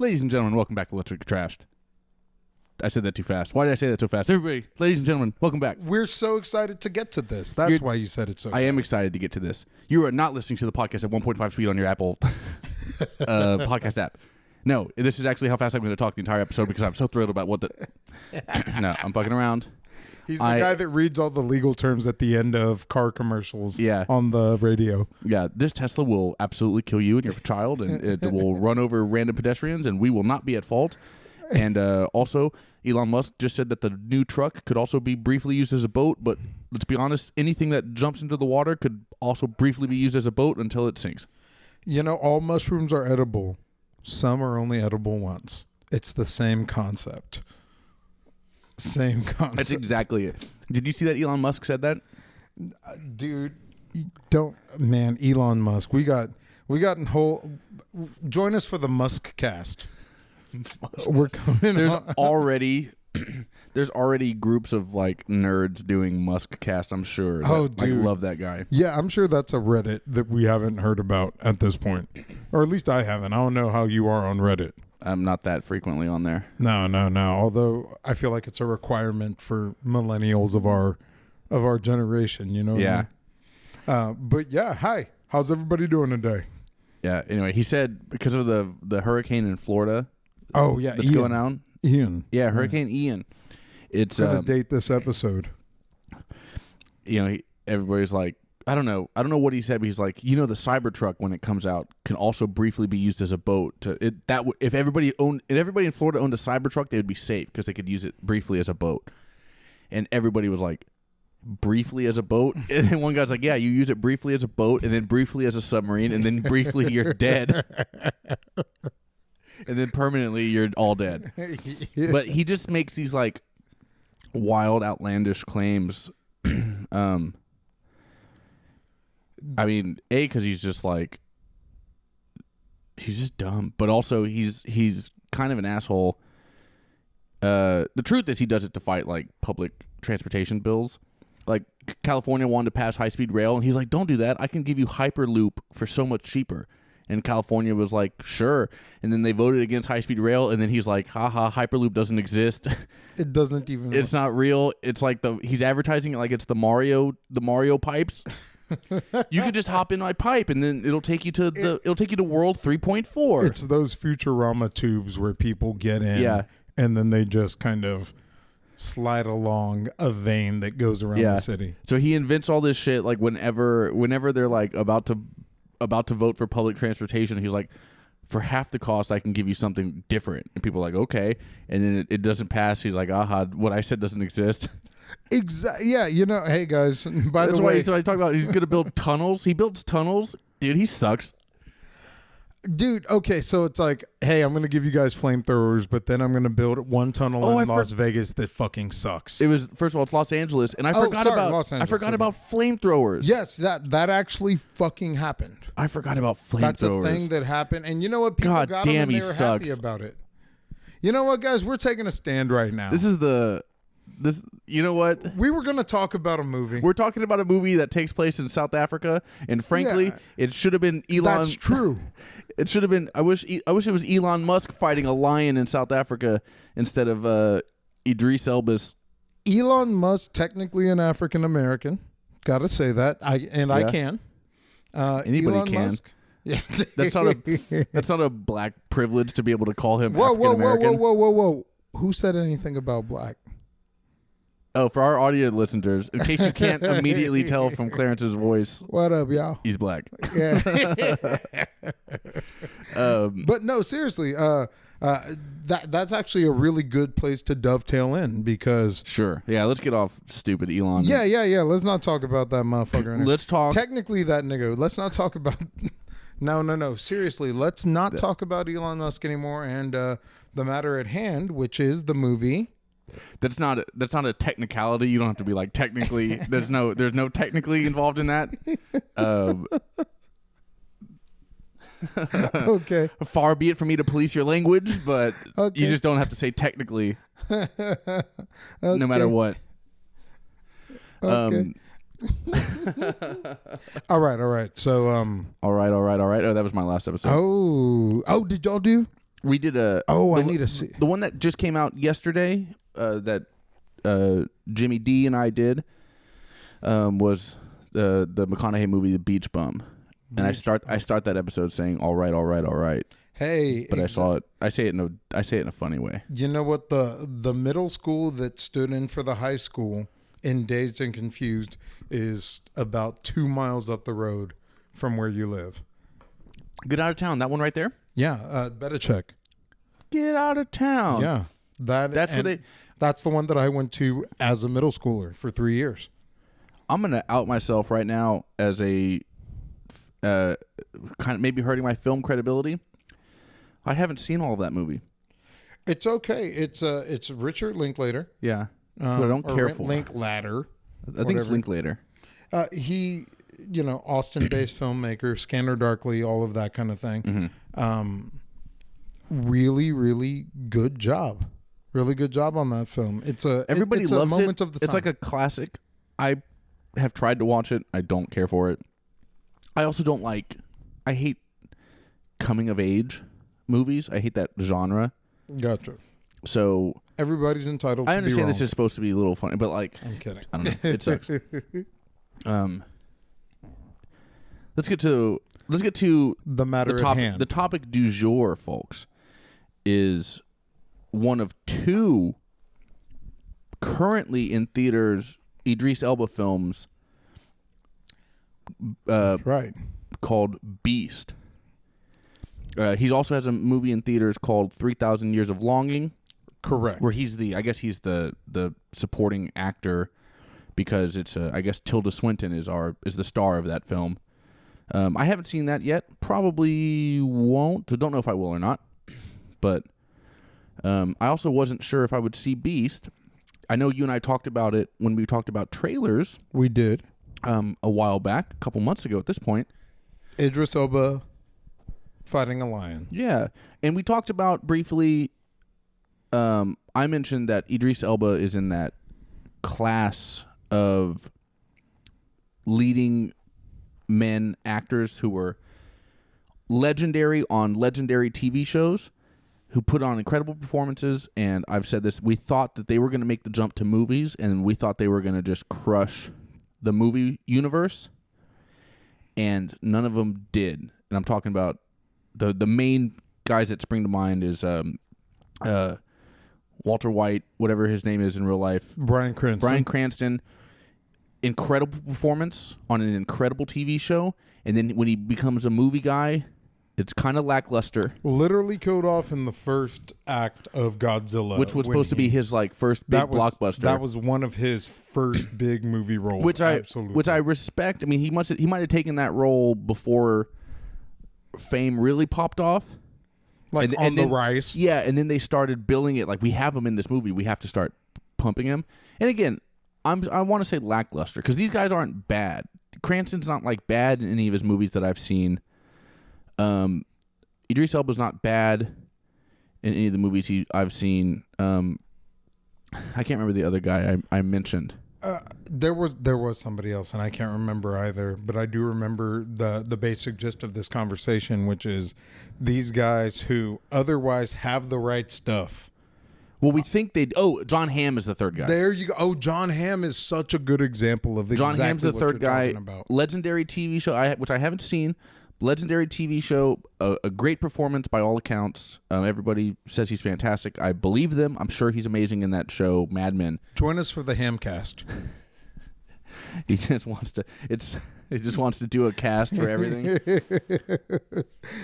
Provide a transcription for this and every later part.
Ladies and gentlemen, welcome back to Let's Get Trashed. I said that too fast. Why did I say that so fast? Everybody, ladies and gentlemen, welcome back. We're so excited to get to this. That's why you said it so fast. I am excited to get to this. You are not listening to the podcast at 1.5 speed on your Apple podcast app. No, this is actually how fast I'm going to talk the entire episode because I'm so thrilled about what the... No, I'm fucking around. He's the guy that reads all the legal terms at the end of car commercials on the radio. Yeah, this Tesla will absolutely kill you and your child, and it will run over random pedestrians, and we will not be at fault. And also, Elon Musk just said that the new truck could also be briefly used as a boat, but let's be honest, anything that jumps into the water could also briefly be used as a boat until it sinks. You know, all mushrooms are edible. Some are only edible once. It's the same concept. Same concept. That's exactly it. Did you see that Elon Musk said that? Dude, Elon Musk. We got whole. Join us for the Musk cast. We're coming. There's already groups of like nerds doing Musk cast. I'm sure. Dude, I love that guy. Yeah, I'm sure that's a Reddit that we haven't heard about at this point, or at least I haven't. I don't know how you are on Reddit. I'm not that frequently on there. No. Although I feel like it's a requirement for millennials of our generation. You know. Yeah. But yeah, hi. How's everybody doing today? Yeah. Anyway, he said because of the hurricane in Florida. Oh yeah, that's going on. Ian. Yeah, Hurricane Ian. It's gonna date this episode. You know, everybody's like, I don't know what he said, but he's like, you know, the Cybertruck when it comes out can also briefly be used as a boat. If everybody in Florida owned a Cybertruck, they would be safe because they could use it briefly as a boat. And everybody was like, briefly as a boat, and then one guy's like, yeah, you use it briefly as a boat, and then briefly as a submarine, and then briefly you're dead. And then permanently you're all dead. But he just makes these like wild, outlandish claims. I mean, because he's just like, he's just dumb, but also he's kind of an asshole. The truth is he does it to fight like public transportation bills. Like California wanted to pass high-speed rail, and he's like, don't do that. I can give you Hyperloop for so much cheaper. And California was like, sure. And then they voted against high-speed rail, and then he's like, haha, Hyperloop doesn't exist. It doesn't even. It's not real. It's like he's advertising it like it's the Mario pipes. You could just hop in my pipe, and then it'll take you to World 3.4. It's those Futurama tubes where people get in, and then they just kind of slide along a vein that goes around the city. So he invents all this shit like whenever they're like about to vote for public transportation, he's like, for half the cost I can give you something different. And people are like, okay. And then it doesn't pass. He's like, aha, what I said doesn't exist. Exactly. Yeah, you know, hey guys, by That's the way, why he's talking about he's going to build tunnels. He builds tunnels. Dude, he sucks. Dude, okay, so it's like, hey, I'm going to give you guys flamethrowers, but then I'm going to build one tunnel in Las Vegas that fucking sucks. It was, first of all, it's Los Angeles, and I forgot about flamethrowers. Yes, that actually fucking happened. I forgot about flamethrowers. That's a thing that happened, and you know what? People got them and they were happy about it. You know what, guys? We're taking a stand right now. You know what? We were going to talk about a movie. We're talking about a movie that takes place in South Africa, and frankly, it should have been Elon. That's true. It should have been. I wish it was Elon Musk fighting a lion in South Africa instead of Idris Elba's. Elon Musk, technically an African American. Got to say that. I can. Anybody Elon can. Musk, yeah. That's not a black privilege to be able to call him African American. Whoa. Who said anything about black? Oh, for our audio listeners, in case you can't immediately tell from Clarence's voice, what up, y'all? He's black. Yeah. But no, seriously, that's actually a really good place to dovetail in because. Sure. Yeah, let's get off stupid Elon. Yeah. Let's not talk about that motherfucker. Let's talk. Technically, that nigga. Let's not talk about. No. Seriously, let's not talk about Elon Musk anymore and the matter at hand, which is the movie. That's not a technicality. You don't have to be like technically. There's no technically involved in that. Okay. Far be it from me to police your language, but you just don't have to say technically. No matter what. Okay. All right. So all right. Oh, that was my last episode. Oh, did y'all do? We did a. I need to see the one that just came out yesterday. That Jimmy D and I did. Was the McConaughey movie The Beach Bum, and I start that episode saying all right. Hey, but I saw it. I say it in a funny way. You know what? The middle school that stood in for the high school in Dazed and Confused is about 2 miles up the road from where you live. Get Out of Town. That one right there. Yeah, better check. Get Out of Town. Yeah, that's the one that I went to as a middle schooler for 3 years. I'm gonna out myself right now as a kind of maybe hurting my film credibility. I haven't seen all of that movie. It's okay. It's Richard Linklater. Yeah, but I don't care for Linklater. I think it's Linklater. He, Austin-based filmmaker, Scanner Darkly, all of that kind of thing. Mm-hmm. Really, really good job. Really good job on that film. Everybody loves a moment it. Of the time. It's like a classic. I have tried to watch it. I don't care for it. I also don't like. I hate coming of age movies. I hate that genre. Gotcha. So everybody's entitled. I understand to be wrong. This is supposed to be a little funny, but like I'm kidding. I don't know. It sucks. Let's get to the matter at hand. The topic du jour, folks, is one of 2 currently in theaters Idris Elba films. Right. Called Beast. He also has a movie in theaters called 3,000 Years of Longing. Correct. Where he's the supporting actor because it's I guess Tilda Swinton is the star of that film. I haven't seen that yet. Probably won't. Don't know if I will or not. But I also wasn't sure if I would see Beast. I know you and I talked about it when we talked about trailers. We did. A while back, a couple months ago at this point. Idris Elba fighting a lion. Yeah. And we talked about briefly, I mentioned that Idris Elba is in that class of leading men actors who were legendary on legendary TV shows, who put on incredible performances. And I've said this, we thought that they were going to make the jump to movies, and we thought they were going to just crush the movie universe, and none of them did. And I'm talking about the main guys that spring to mind is Walter White, whatever his name is in real life. Bryan Cranston. Incredible performance on an incredible TV show, and then when he becomes a movie guy, it's kind of lackluster. Literally killed off in the first act of Godzilla, which was supposed to be his first big blockbuster. That was one of his first big movie roles, which I respect. I mean, he might have taken that role before fame really popped off, and the rise. Yeah, and then they started billing it like, we have him in this movie, we have to start pumping him. And again, I want to say lackluster because these guys aren't bad. Cranston's not bad in any of his movies that I've seen. Idris Elba's not bad in any of the movies I've seen. I can't remember the other guy I mentioned. There was somebody else, and I can't remember either. But I do remember the basic gist of this conversation, which is these guys who otherwise have the right stuff. Well, we think they. Oh, John Hamm is the third guy. There you go. Oh, John Hamm is such a good example of exactly John Hamm's the third guy. About. Legendary TV show, which I haven't seen. Legendary TV show, a great performance by all accounts. Everybody says he's fantastic. I believe them. I'm sure he's amazing in that show, Mad Men. Join us for the Hamcast. He just wants to do a cast for everything.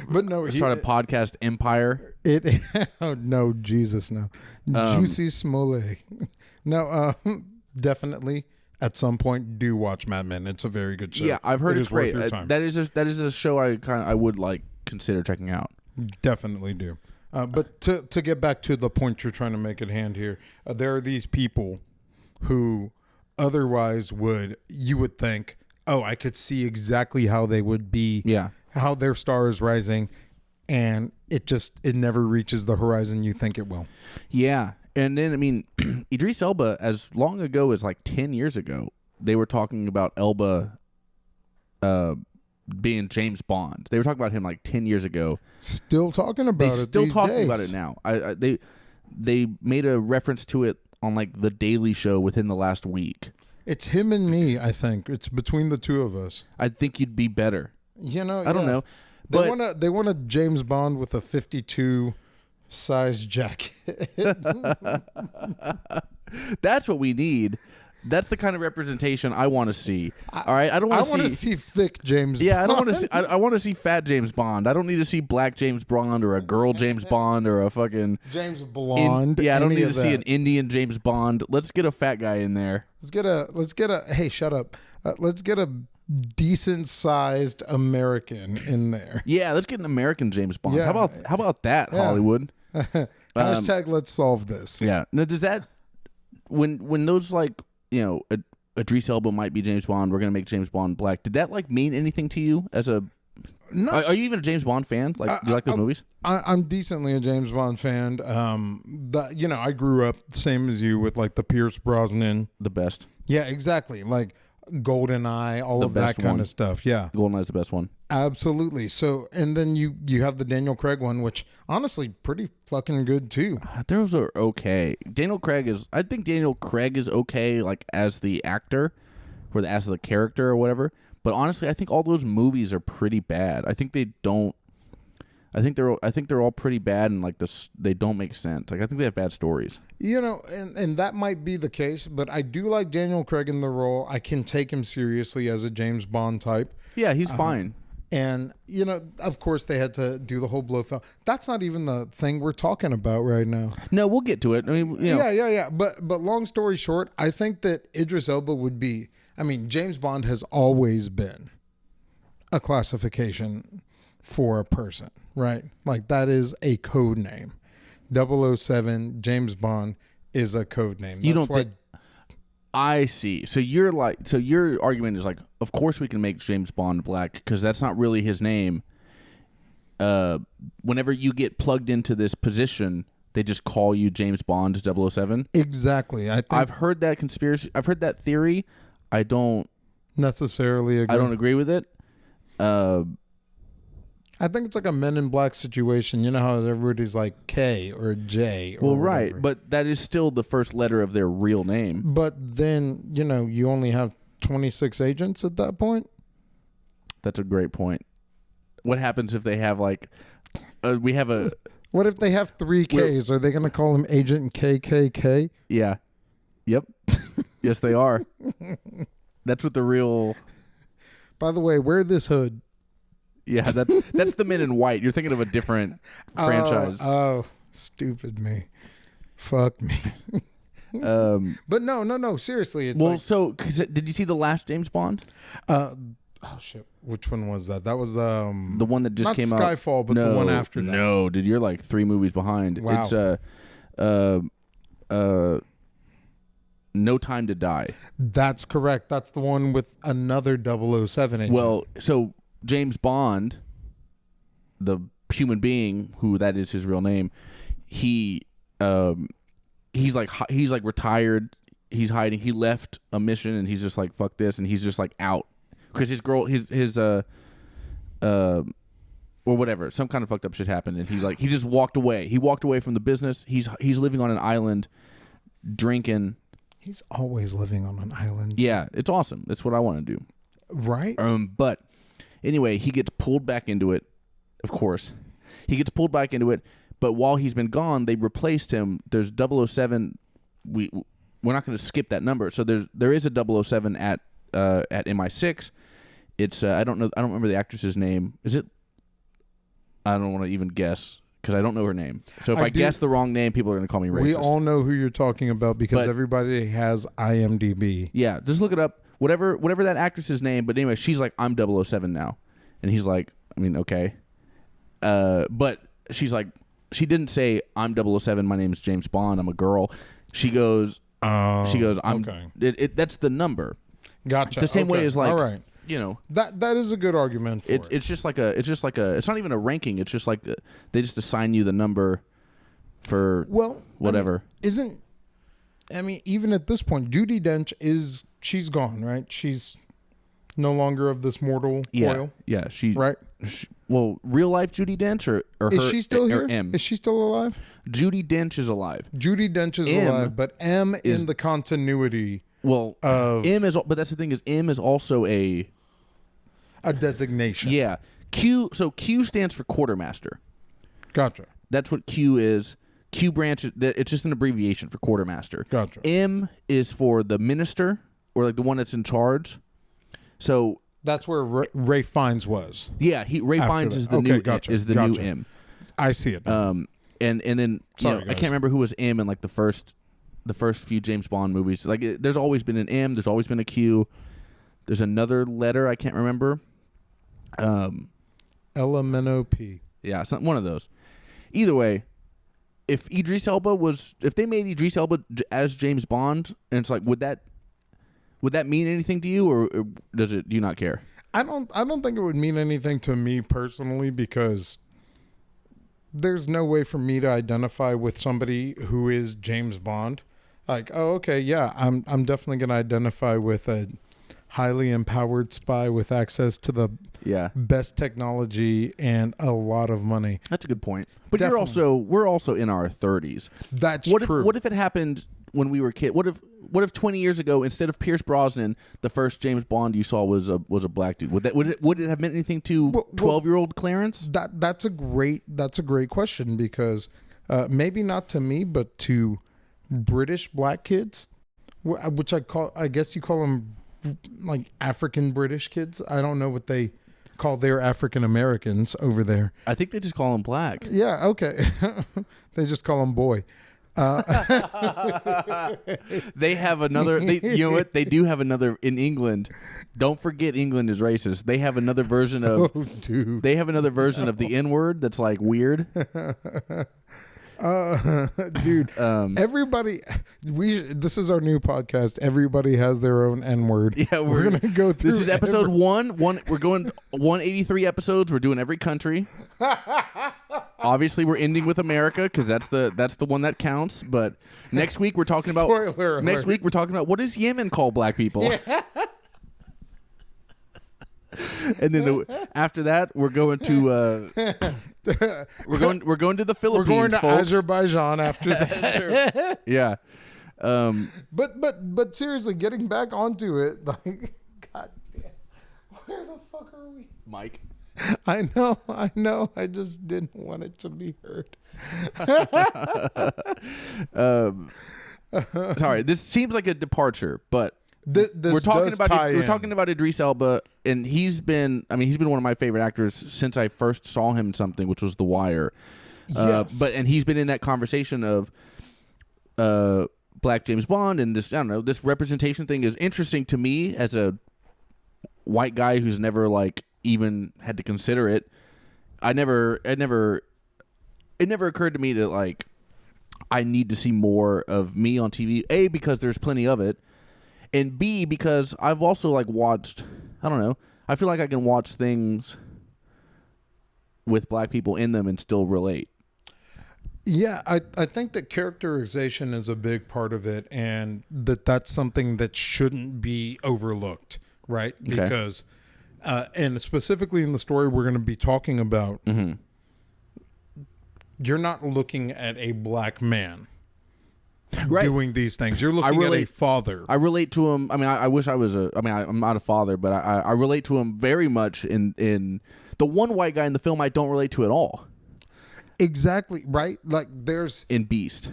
But no, start a podcast empire. Oh no, Jesus, no. Juicy Smollett. No, definitely. At some point, do watch Mad Men. It's a very good show. Yeah, I've heard it's great. That is a show I would consider checking out. Definitely do. But to get back to the point you're trying to make at hand here, there are these people who otherwise you would think, oh, I could see exactly how they would be, how their star is rising, and it never reaches the horizon you think it will. Yeah. And then, I mean, Idris Elba, as long ago as 10 years ago, they were talking about Elba being James Bond. They were talking about him like 10 years ago. Still talking about They it. still these talking days. about it now. They made a reference to it on like the Daily Show within the last week. It's him and me. I think it's between the two of us. I think you'd be better. You know, I don't know. They want a James Bond with a 52 size jacket. That's what we need. That's the kind of representation I want to see. All right, I don't want to see. I want to see thick James. Yeah, Bond. I don't want to see. I want to see fat James Bond. I don't need to see black James Bond or a girl James Bond or a fucking James Blonde. I don't any need to of see that. an Indian James Bond. Let's get a fat guy in there. Let's get a. Hey, shut up. Let's get a decent sized American in there. Yeah, let's get an American James Bond. Yeah. How about that, Yeah. Hollywood? Hashtag let's solve this. Yeah. Now, does that when those like Idris Elba might be James Bond, we're gonna make James Bond black. Did that like mean anything to you as a? No. Are you even a James Bond fan? Like, do you like those movies? I'm decently a James Bond fan. I grew up same as you with like the Pierce Brosnan. The best. Yeah, exactly. Like GoldenEye, all of that best kind one. of stuff. Yeah, GoldenEye's the best one. absolutely. So, and then you have the Daniel Craig one, which honestly pretty fucking good too. Those are okay. I think Daniel Craig is okay, like as the actor, or as the character or whatever. But honestly, I think all those movies are pretty bad. I think they're all pretty bad, and like they don't make sense. Like I think they have bad stories. You know, and that might be the case, but I do like Daniel Craig in the role. I can take him seriously as a James Bond type. Yeah, he's fine. And, of course, they had to do the whole Blofeld. That's not even the thing we're talking about right now. No, we'll get to it. I mean, Yeah. But long story short, I think that Idris Elba would be... I mean, James Bond has always been a classification for a person, right? Like, that is a code name. 007, James Bond is a code name. You don't think... I see. So your argument is like, of course we can make James Bond black because that's not really his name. Whenever you get plugged into this position, they just call you James Bond 007. Exactly. I've heard that conspiracy. I've heard that theory. I don't necessarily agree. I don't agree with it. I think it's like a Men in Black situation. You know how everybody's like K or J. Or well, right, whatever. but that is still the first letter of their real name. But then, you only have 26 agents at that point. That's a great point. What happens if they have like, we have a... What if they have 3 Ks? Are they going to call him Agent KKK? Yeah. Yep. Yes, they are. That's what the real... By the way, wear this hood. Yeah, that's the Men in White. You're thinking of a different franchise. Oh, stupid me. Fuck me. But no. Seriously, it's did you see the last James Bond? Oh shit! Which one was that? That was the one that just came out. Not Skyfall, but the one after that. No, dude, you're like 3 movies behind. Wow. It's No Time to Die. That's correct. That's the one with another 007 agent. Well, so James Bond, the human being who that is his real name, he's like retired. He's hiding. He left a mission and he's just like fuck this, and he's just like out because his girl, or whatever, some kind of fucked up shit happened, and he just walked away. He walked away from the business. He's living on an island, drinking. He's always living on an island. Yeah, it's awesome. That's what I want to do. Right? But anyway, he gets pulled back into it. Of course, he gets pulled back into it. But while he's been gone, they replaced him. There's 007. We're not going to skip that number. So there is a 007 at MI6. It's I don't know. I don't remember the actress's name. Is it? I don't want to even guess because I don't know her name. So if I guess the wrong name, people are going to call me racist. We all know who you're talking about because everybody has IMDb. Yeah, just look it up. Whatever that actress's name. But anyway, she's like, I'm 007 now, and he's like, I mean, okay. But she's like, she didn't say I'm 007. My name's James Bond. I'm a girl. She goes, I'm. Okay. That's the number. Gotcha. The same way as like, all right. That is a good argument for it. It's just like it's not even a ranking. It's just like they just assign you the number for whatever. I mean, even at this point, Judi Dench she's gone, right? She's no longer of this mortal coil. Yeah, Right? well, real life Judi Dench or Is her, she still or here? M. Is she still alive? Judi Dench is alive. Judi Dench is M alive, but M in the continuity Well, of M is, but that's the thing is M is also a designation. Yeah. Q. So Q stands for quartermaster. Gotcha. That's what Q is. Q branch. It's just an abbreviation for quartermaster. Gotcha. M is for the minister, or like the one that's in charge. So that's where Ray Fiennes was. Yeah, Ray Fiennes is the new new M. I see it now. And then Sorry, I can't remember who was M in like the first few James Bond movies. Like there's always been an M. There's always been a Q. There's another letter I can't remember. LMNOP. Yeah, one of those. Either way, if they made Idris Elba as James Bond, and it's like, would that mean anything to you, or do you not care? I don't think it would mean anything to me personally, because there's no way for me to identify with somebody who is James Bond. Like, oh, okay, yeah, I'm definitely going to identify with a highly empowered spy with access to the best technology and a lot of money. That's a good point. But Definitely. we're also in our 30s. That's true. What if it happened when we were kids? What if 20 years ago, instead of Pierce Brosnan, the first James Bond you saw was a black dude? Would it have meant anything to 12-year-old Clarence? That's a great question, because maybe not to me, but to British black kids, which I guess you call them like African British kids. I don't know what they call their African Americans over there. I think they just call them black. Yeah, okay. They just call them boy. They have another. You know what? They do have another in England. Don't forget, England is racist. They have another version of. Oh, dude. They have another version of the N-word that's like weird. Dude, everybody. This is our new podcast. Everybody has their own N-word. Yeah, we're gonna go through. This is episode one. We're going 183 episodes. We're doing every country. Obviously, we're ending with America because that's the one that counts. But next week we're talking about. Spoiler Next alert. week we're talking about what does Yemen call black people. Yeah. And then after that we're going to we're going to the Philippines. We're going to folks. Azerbaijan after that. Yeah. But seriously, getting back onto it, like, God damn, where the fuck are we, Mike? I know. I just didn't want it to be heard. Sorry, this seems like a departure, but This we're talking does about tie we're in. talking about Idris Elba, and he's been one of my favorite actors since I first saw him in something, which was The Wire. Yes. And he's been in that conversation of Black James Bond, and this, I don't know, this representation thing is interesting to me as a white guy who's never like even had to consider it. It never occurred to me to like I need to see more of me on TV. A, because there's plenty of it. And B, because I've also like watched, I don't know, I feel like I can watch things with black people in them and still relate. Yeah, I think that characterization is a big part of it, and that's something that shouldn't be overlooked, right? Okay. Because, and specifically in the story we're going to be talking about, you're not looking at a black man. Right. Doing these things. You're looking at a father. I relate to him. I mean, I wish I was I'm not a father, but I relate to him very much in the one white guy in the film I don't relate to at all. Exactly, right? Like there's in Beast.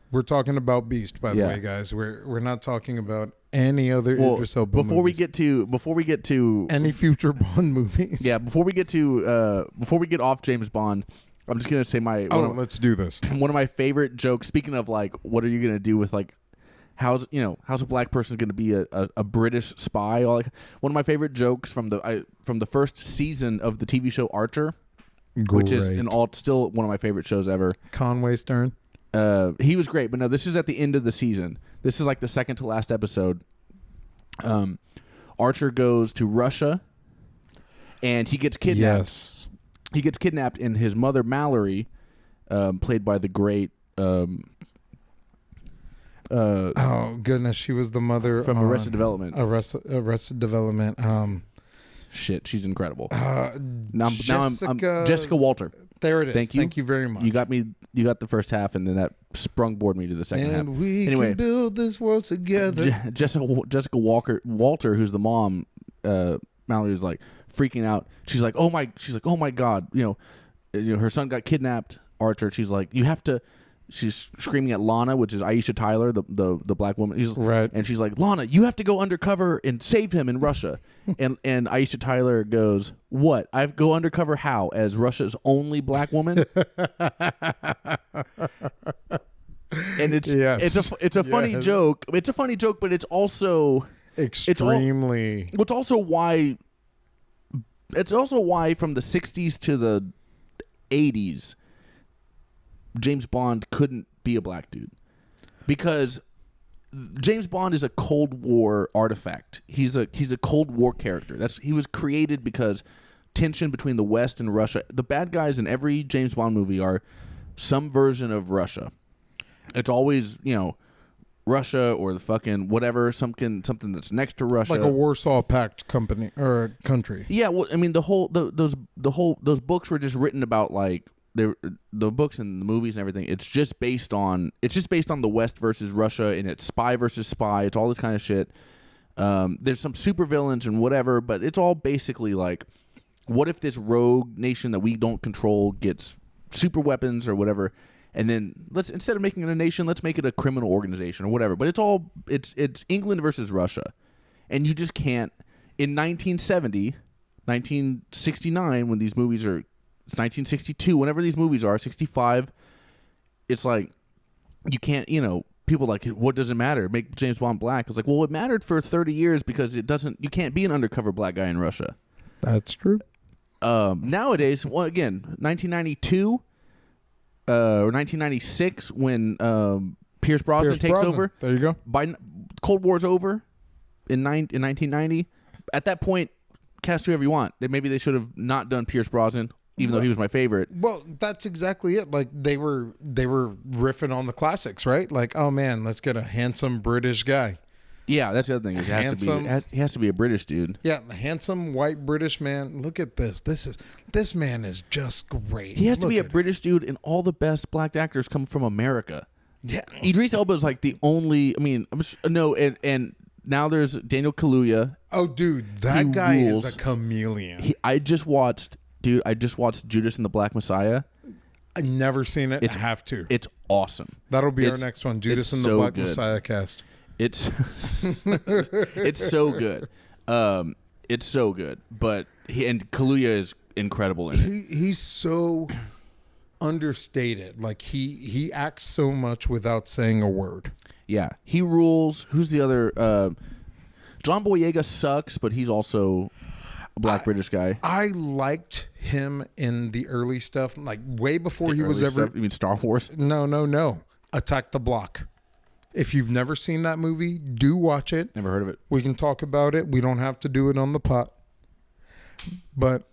We're talking about Beast, by the way, guys. We're not talking about any other Idris Elba before we movies. get to Any future Bond movies. Yeah, before we get off James Bond, I'm just gonna say let's do this. One of my favorite jokes. Speaking of like, what are you gonna do with like, how's a black person gonna be a British spy? Like, one of my favorite jokes from the first season of the TV show Archer, which is still one of my favorite shows ever. Conway Stern. He was great, but no, this is at the end of the season. This is like the second to last episode. Archer goes to Russia, and he gets kidnapped. Yes. He gets kidnapped, and his mother, Mallory, played by the great... Oh goodness, she was the mother from on Arrested Development. Arrested Development. Shit, she's incredible. Now I'm Jessica Walter. There it is. Thank you. Thank you very much. You got me. You got the first half, and then that sprungboard me to the second half. And we can build this world together. Jessica Walter, who's the mom, Mallory was like freaking out. She's like, oh my God, you know, her son got kidnapped. Archer. She's like, you have to. She's screaming at Lana, which is Aisha Tyler, the black woman. Right. And she's like, Lana, you have to go undercover and save him in Russia. and Aisha Tyler goes, what? I go undercover how? As Russia's only black woman? And it's a funny joke. It's a funny joke, but it's also extremely. It's also why from the 60s to the 80s, James Bond couldn't be a black dude, because James Bond is a Cold War artifact. He's a Cold War character. He was created because tension between the West and Russia. The bad guys in every James Bond movie are some version of Russia. It's always, you know, Russia or the fucking whatever, something that's next to Russia, like a Warsaw Pact company or country. Yeah, well, I mean, those books were just written about, like, the books and the movies and everything. It's just based on the West versus Russia, and it's spy versus spy. It's all this kind of shit. There's some supervillains and whatever, but it's all basically like, what if this rogue nation that we don't control gets super weapons or whatever, and then instead of making it a nation, let's make it a criminal organization or whatever. But it's England versus Russia, and you just can't. In 1970, 1969, when these movies are. It's 1962, whenever these movies are, 65, it's like, you can't, you know, people like, what does it matter? Make James Bond black. It's like, well, it mattered for 30 years because you can't be an undercover black guy in Russia. That's true. Nowadays, well, again, 1992 or 1996, when Pierce Brosnan takes over. There you go. By Cold War's over in 1990. At that point, cast whoever you want. Maybe they should have not done Pierce Brosnan, even though he was my favorite. Well, that's exactly it. Like, they were riffing on the classics, right? Like, oh man, let's get a handsome British guy. Yeah, that's the other thing. He has to be a British dude. Yeah, the handsome white British man. Look at this. This man is just great. He has to be a British dude, and all the best black actors come from America. Yeah, Idris Elba is like the only. I mean, and now there's Daniel Kaluuya. Oh, dude, that guy is a chameleon. I just watched Judas and the Black Messiah. I've never seen it. I have to. It's awesome. That'll be our next one, Judas and the Black Messiah cast. It's so good. It's so good. But Kaluuya is incredible in it. He's so understated. Like, he acts so much without saying a word. Yeah, he rules. Who's the other? John Boyega sucks, but he's also a black British guy. I liked him in the early stuff, like way before he was ever. You mean Star Wars? No. Attack the Block. If you've never seen that movie, do watch it. Never heard of it. We can talk about it. We don't have to do it on the pot. But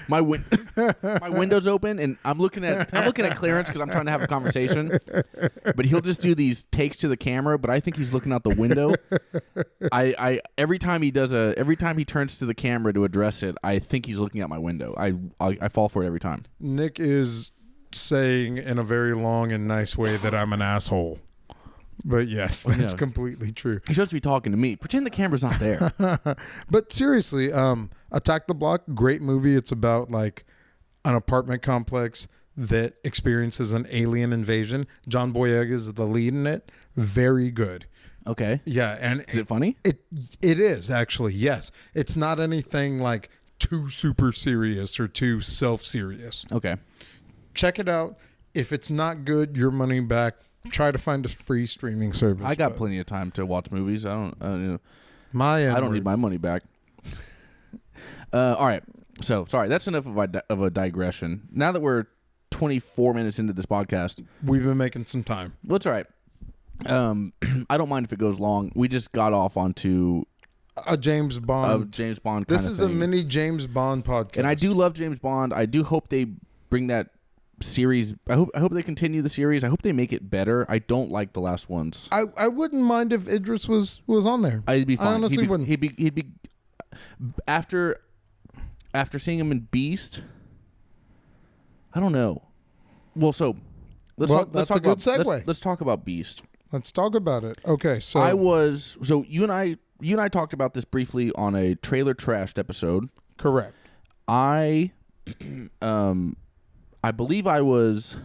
my window's open, and I'm looking at Clarence because I'm trying to have a conversation. But he'll just do these takes to the camera. But I think he's looking out the window. I every time he turns to the camera to address it, I think he's looking out my window. I fall for it every time. Nick is saying in a very long and nice way that I'm an asshole. But yes, that's completely true. He's supposed to be talking to me. Pretend the camera's not there. But seriously, Attack the Block, great movie. It's about like an apartment complex that experiences an alien invasion. John Boyega is the lead in it. Very good. Okay. Yeah, and is it funny? It is actually, yes. It's not anything like too super serious or too self-serious. Okay. Check it out. If it's not good, your money back. Try to find a free streaming service. I got plenty of time to watch movies. I don't need my money back. All right. So, sorry. That's enough of a digression. Now that we're 24 minutes into this podcast, we've been making some time. Well, it's all right. I don't mind if it goes long. We just got off onto a James Bond. This is a mini James Bond podcast. And I do love James Bond. I do hope they bring that series. I hope they continue the series. I hope they make it better. I don't like the last ones. I wouldn't mind if Idris was on there. I'd be fine. I honestly wouldn't. He'd be after seeing him in Beast. I don't know. Well, so let's talk that's a about good segue. Let's talk about Beast. Let's talk about it. Okay, so you and I talked about this briefly on a Trailer Trashed episode. Correct. I believe I was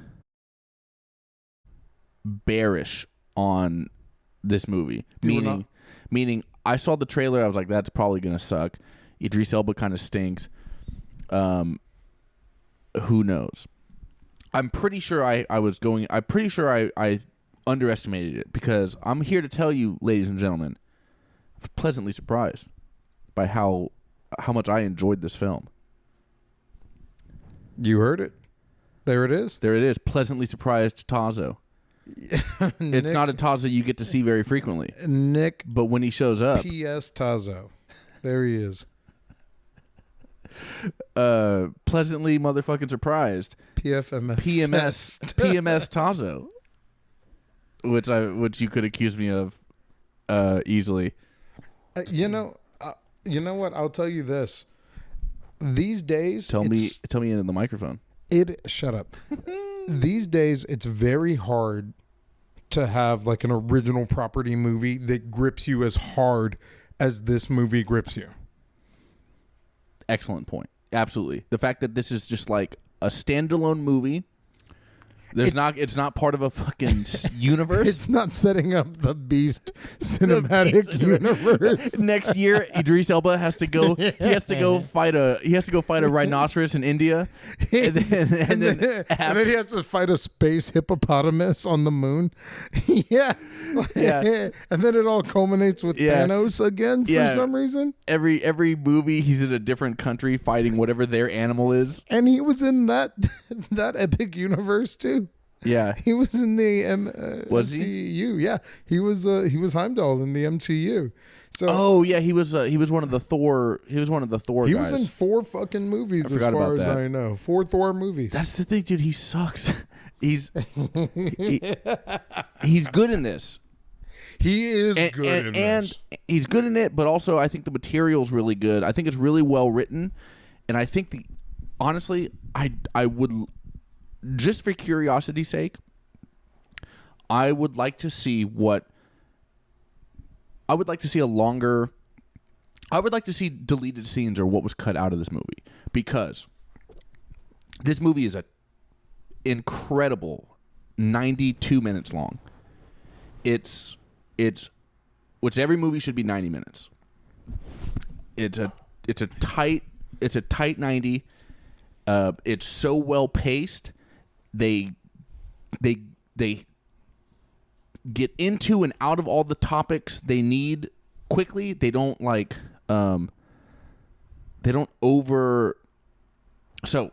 bearish on this movie, meaning I saw the trailer. I was like, that's probably gonna suck. Idris Elba kind of stinks. Who knows? I'm pretty sure I underestimated it, because I'm here to tell you, ladies and gentlemen, I was pleasantly surprised by how much I enjoyed this film. You heard it. There it is. There it is. Pleasantly surprised Tazo. It's not a Tazo you get to see very frequently. Nick. But when he shows up. P.S. Tazo. There he is. Pleasantly motherfucking surprised. PMS Tazo. Which you could accuse me of easily. You know what? I'll tell you this. These days, tell me into the microphone. Shut up. These days, it's very hard to have like an original property movie that grips you as hard as this movie grips you. Excellent point. Absolutely. The fact that this is just like a standalone movie. It's not part of a fucking universe. It's not setting up the Beast cinematic universe. Next year, Idris Elba has to go. He has to go fight a rhinoceros in India, and then he has to fight a space hippopotamus on the moon. yeah. And then it all culminates with Thanos again for some reason. Every movie, he's in a different country fighting whatever their animal is. And he was in that epic universe too. Yeah, he was in the was MCU. He? Yeah, he was Heimdall in the MCU. So he was one of the Thor. He was one of the Thor. He guys. was in 4 fucking movies, as far as I know. 4 Thor movies. That's the thing, dude. He sucks. He's good in this. He is good in this, and he's good in it. But also, I think the material's really good. I think it's really well written, and I think honestly, I would. Just for curiosity's sake, I would like to see deleted scenes or what was cut out of this movie, because this movie is a incredible 92 minutes long. Which every movie should be 90 minutes. It's a tight 90. It's so well paced. They get into and out of all the topics they need quickly. They don't over. So,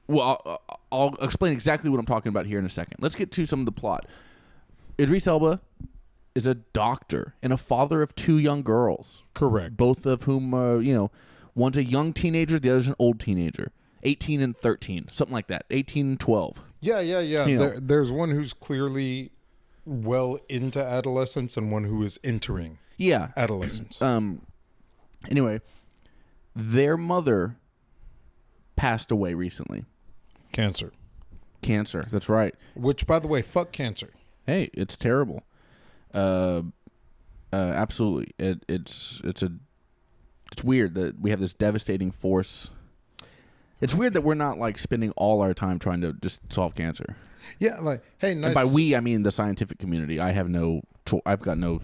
well, I'll explain exactly what I'm talking about here in a second. Let's get to some of the plot. Idris Elba is a doctor and a father of 2 young girls. Correct. Both of whom, one's a young teenager, the other's an old teenager. 18 and 13, something like that. 18 and 12. Yeah. There's one who's clearly well into adolescence and one who is entering adolescence. Anyway, their mother passed away recently. Cancer, that's right. Which, by the way, fuck cancer. Hey, it's terrible. Absolutely. It's weird that we have this devastating force. It's weird that we're not like spending all our time trying to just solve cancer. Yeah, like, hey, nice. And by we, I mean the scientific community. I've got no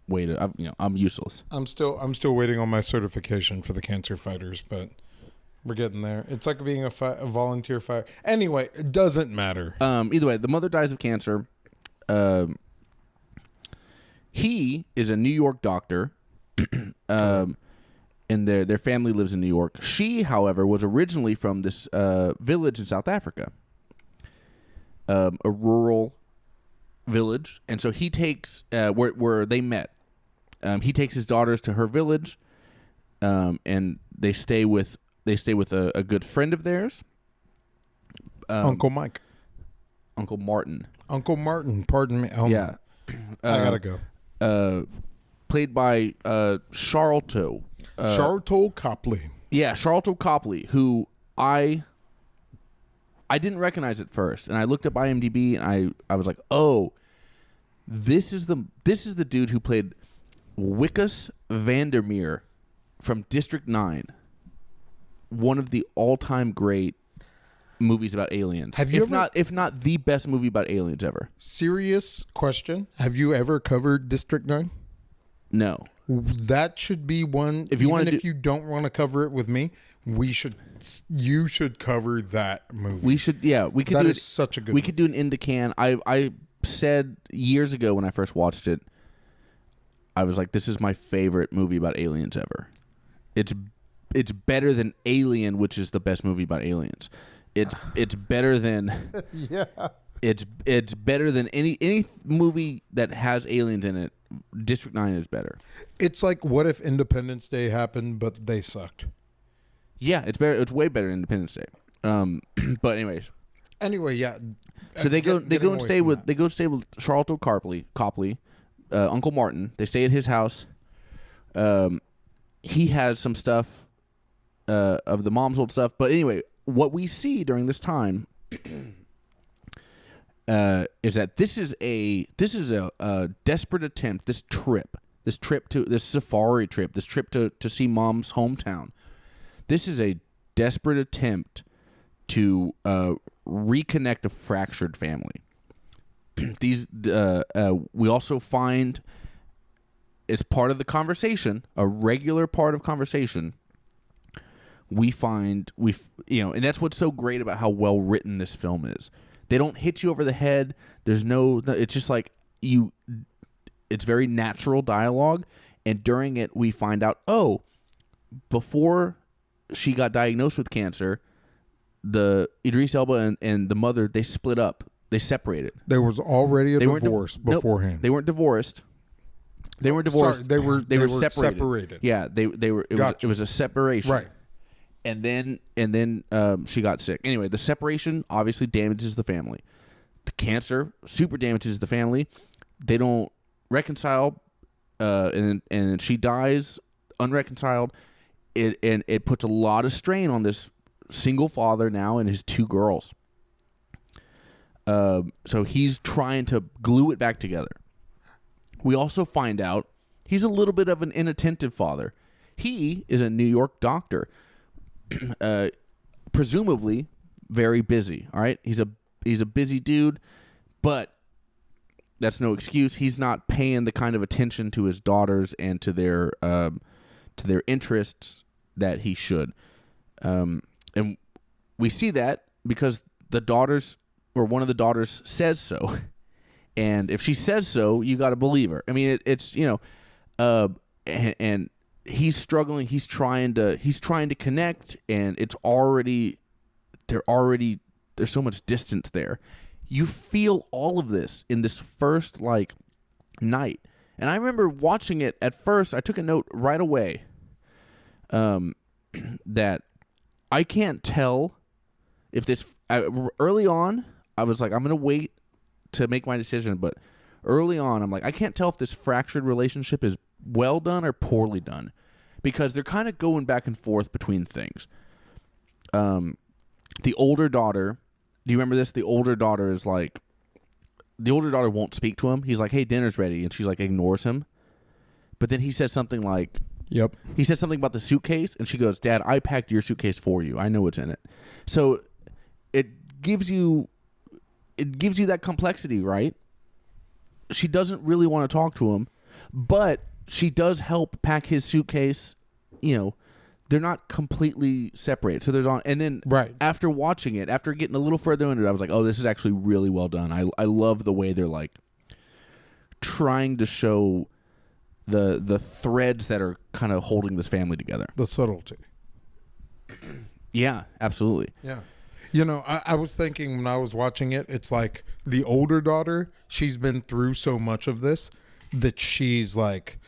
way to. I'm useless. I'm still waiting on my certification for the cancer fighters, but we're getting there. It's like being a volunteer fighter. Anyway, it doesn't matter. Either way, the mother dies of cancer. He is a New York doctor. And their family lives in New York. She, however, was originally from this village in South Africa, a rural village, and so he takes where they met. He takes his daughters to her village, and they stay with a good friend of theirs. Uncle Mike. Uncle Martin. Uncle Martin. Pardon me. Yeah. I gotta go. Played by Charlton. Charlton Copley. Yeah, Charlton Copley, who I didn't recognize at first, and I looked up IMDb, and I was like, oh, this is the dude who played Wickus Vandermeer from District 9, one of the all-time great movies about aliens. Have you if not the best movie about aliens ever? Serious question. Have you ever covered District 9? No. That should be one. If you even want if you don't want to cover it with me, you should cover that movie. We should. Yeah, we could. That do is such a good. We movie. could do an in the can. I said years ago when I first watched it, I was like, "This is my favorite movie about aliens ever." It's better than Alien, which is the best movie about aliens. It's better than yeah. It's better than any movie that has aliens in it. District 9 is better. It's like, what if Independence Day happened, but they sucked? Yeah, it's better. It's way better than Independence Day. But anyways. Anyway, yeah. So they go and stay with Charlton Copley, Uncle Martin. They stay at his house. He has some stuff of the mom's old stuff. But anyway, what we see during this time is that this is a desperate attempt. This safari trip, this trip to see mom's hometown. This is a desperate attempt to reconnect a fractured family. We also find, as part of the conversation, a regular part of conversation, and that's what's so great about how well written this film is. They don't hit you over the head. It's just like it's very natural dialogue, and during it we find out, before she got diagnosed with cancer, the Idris Elba and the mother, they split up. They separated. There was already a divorce beforehand. Nope, they weren't divorced. They weren't divorced. Sorry, they were separated. Yeah, they were. It was a separation. Right. And then she got sick. Anyway, the separation obviously damages the family. The cancer super damages the family. They don't reconcile, and she dies unreconciled. It puts a lot of strain on this single father now and his two girls. So he's trying to glue it back together. We also find out he's a little bit of an inattentive father. He is a New York doctor. Presumably very busy. All right, he's a busy dude, but that's no excuse. He's not paying the kind of attention to his daughters and to their interests that he should. And we see that because the daughters, or one of the daughters, says so. And if she says so, you got to believe her. I mean, and he's struggling. He's trying to connect, and there's so much distance there. You feel all of this in this first night. And I remember watching it at first. I took a note right away that I can't tell if this early on. I was like, I'm gonna wait to make my decision, but early on, I'm like, I can't tell if this fractured relationship is well done or poorly done, because they're kind of going back and forth between things. The older daughter, do you remember this? The older daughter won't speak to him. He's like, hey, dinner's ready. And she's like, ignores him. But then he says something like, yep. He said something about the suitcase, and she goes, Dad, I packed your suitcase for you. I know what's in it. So it gives you that complexity, right? She doesn't really want to talk to him, but she does help pack his suitcase. They're not completely separated. So there's and then right after watching it, after getting a little further into it, I was like, oh, this is actually really well done. I love the way they're trying to show the threads that are kind of holding this family together. The subtlety. Yeah, absolutely. Yeah. I was thinking when I was watching it, it's like the older daughter, she's been through so much of this that she's like,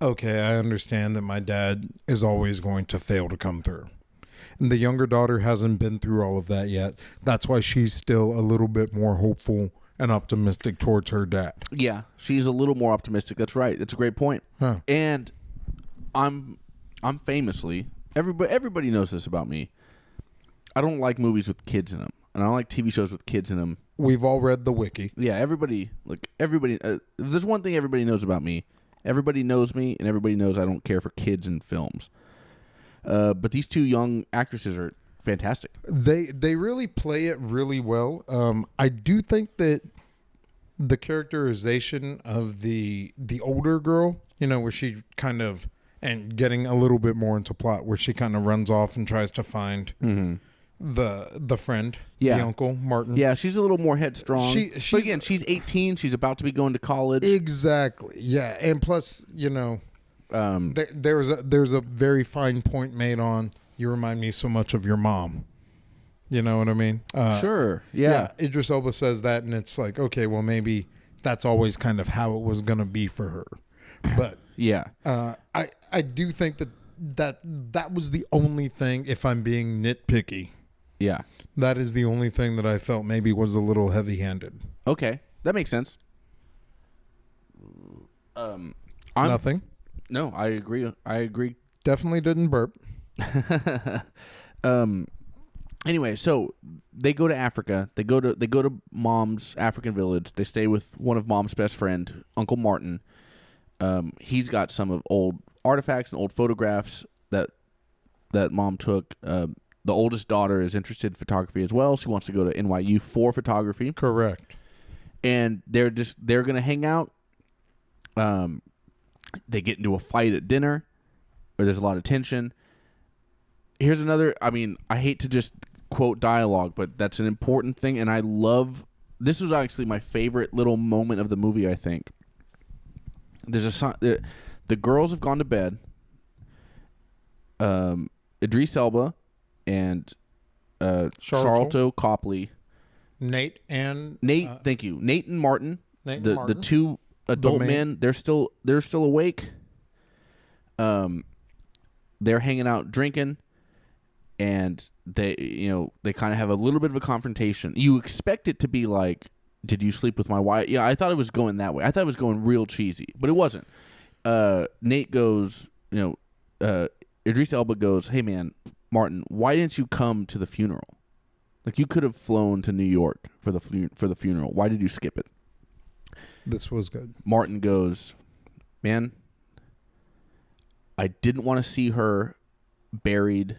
okay, I understand that my dad is always going to fail to come through. and the younger daughter hasn't been through all of that yet. That's why she's still a little bit more hopeful and optimistic towards her dad. Yeah, she's a little more optimistic. That's right. That's a great point. Huh. And I'm famously, everybody knows this about me. I don't like movies with kids in them, and I don't like TV shows with kids in them. We've all read the wiki. Yeah, everybody. If there's one thing everybody knows about me. Everybody knows me, and everybody knows I don't care for kids in films. But these two young actresses are fantastic. They really play it really well. I do think that the characterization of the older girl, where she kind of, and getting a little bit more into plot, where she kind of runs off and tries to find the friend, the uncle Martin. Yeah, she's a little more headstrong. She's, but again, she's 18. She's about to be going to college. Exactly. Yeah, and plus, there's a very fine point made on, you remind me so much of your mom. You know what I mean? Sure. Yeah. Idris Elba says that, and it's like, okay, well, maybe that's always kind of how it was going to be for her. But yeah, I do think that was the only thing, if I'm being nitpicky. Yeah. That is the only thing that I felt maybe was a little heavy-handed. Okay. That makes sense. Nothing? No, I agree. Definitely didn't burp. Anyway, so they go to Africa. They go to Mom's African village. They stay with one of Mom's best friend, Uncle Martin. He's got some of old artifacts and old photographs that Mom took. The oldest daughter is interested in photography as well. She wants to go to NYU for photography. Correct. And they're going to hang out. They get into a fight at dinner where there's a lot of tension. Here's another, I hate to just quote dialogue, but that's an important thing. And this was actually my favorite little moment of the movie, I think. There's the girls have gone to bed. Idris Elba and Charlton Copley. Nate, thank you. Nate and Martin. The two adult men, they're still awake. They're hanging out drinking, and they kind of have a little bit of a confrontation. You expect it to be like, did you sleep with my wife? Yeah, I thought it was going that way. I thought it was going real cheesy, but it wasn't. Nate goes, Idris Elba goes, hey man, Martin, why didn't you come to the funeral? Like, you could have flown to New York for the funeral. Why did you skip it? This was good. Martin goes, man, I didn't want to see her buried.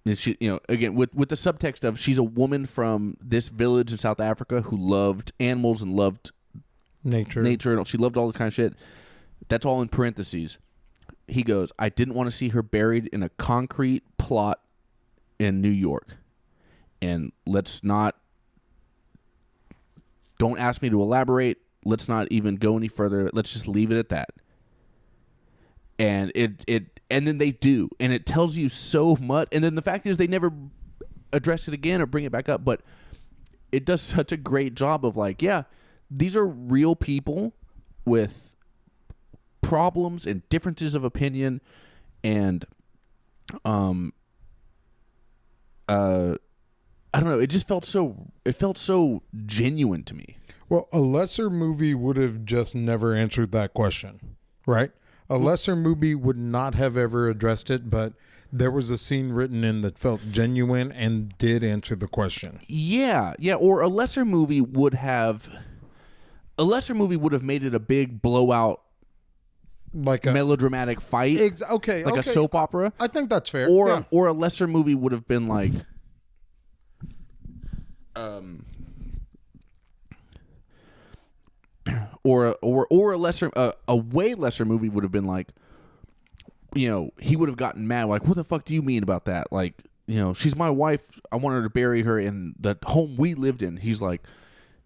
And she, again, with the subtext of, she's a woman from this village in South Africa who loved animals and loved nature. And she loved all this kind of shit. That's all in parentheses. He goes, I didn't want to see her buried in a concrete plot in New York. And don't ask me to elaborate. Let's not even go any further. Let's just leave it at that. And and then they do, and it tells you so much. And then the fact is, they never address it again or bring it back up. But it does such a great job of, like, yeah, these are real people with problems and differences of opinion, and I don't know. It just felt so genuine to me. Well, a lesser movie would have just never answered that question, right? A lesser movie would not have ever addressed it, but there was a scene written in that felt genuine and did answer the question. Yeah. Or a lesser movie would have made it a big blowout, like a melodramatic fight. A soap opera. I think that's fair. Or a lesser movie would have been like, or a lesser, a way lesser movie would have been like, he would have gotten mad, like, what the fuck do you mean about that? Like, she's my wife. I want her to bury her in the home we lived in. She was like,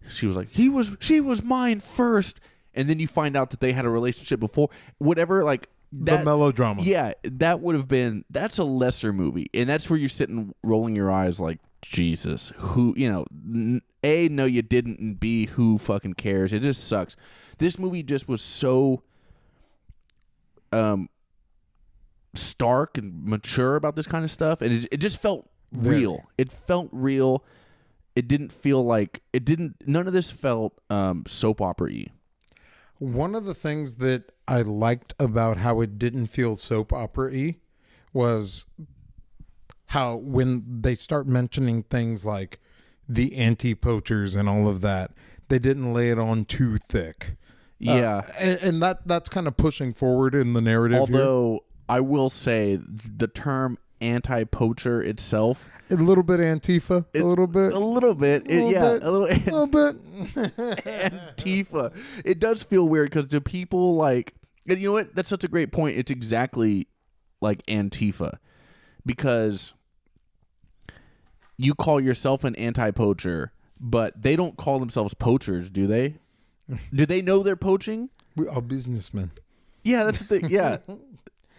she was mine first. And then you find out that they had a relationship before, whatever, like that, the melodrama. Yeah, that's a lesser movie. And that's where you're sitting rolling your eyes like, Jesus, who, A, no, you didn't, and B, who fucking cares? It just sucks. This movie just was so, stark and mature about this kind of stuff, and it just felt real. It felt real. It didn't feel like none of this felt soap opera-y. One of the things that I liked about how it didn't feel soap opera-y was how when they start mentioning things like the anti-poachers and all of that, they didn't lay it on too thick. Yeah. And that's kind of pushing forward in the narrative. Although I will say the term anti-poacher itself, a little bit Antifa, a little bit, a little bit. Antifa. It does feel weird because do people like, and you know what? That's such a great point. It's exactly like Antifa, because you call yourself an anti-poacher, but they don't call themselves poachers, do they? Do they know they're poaching? We are businessmen. Yeah, that's the thing. Yeah.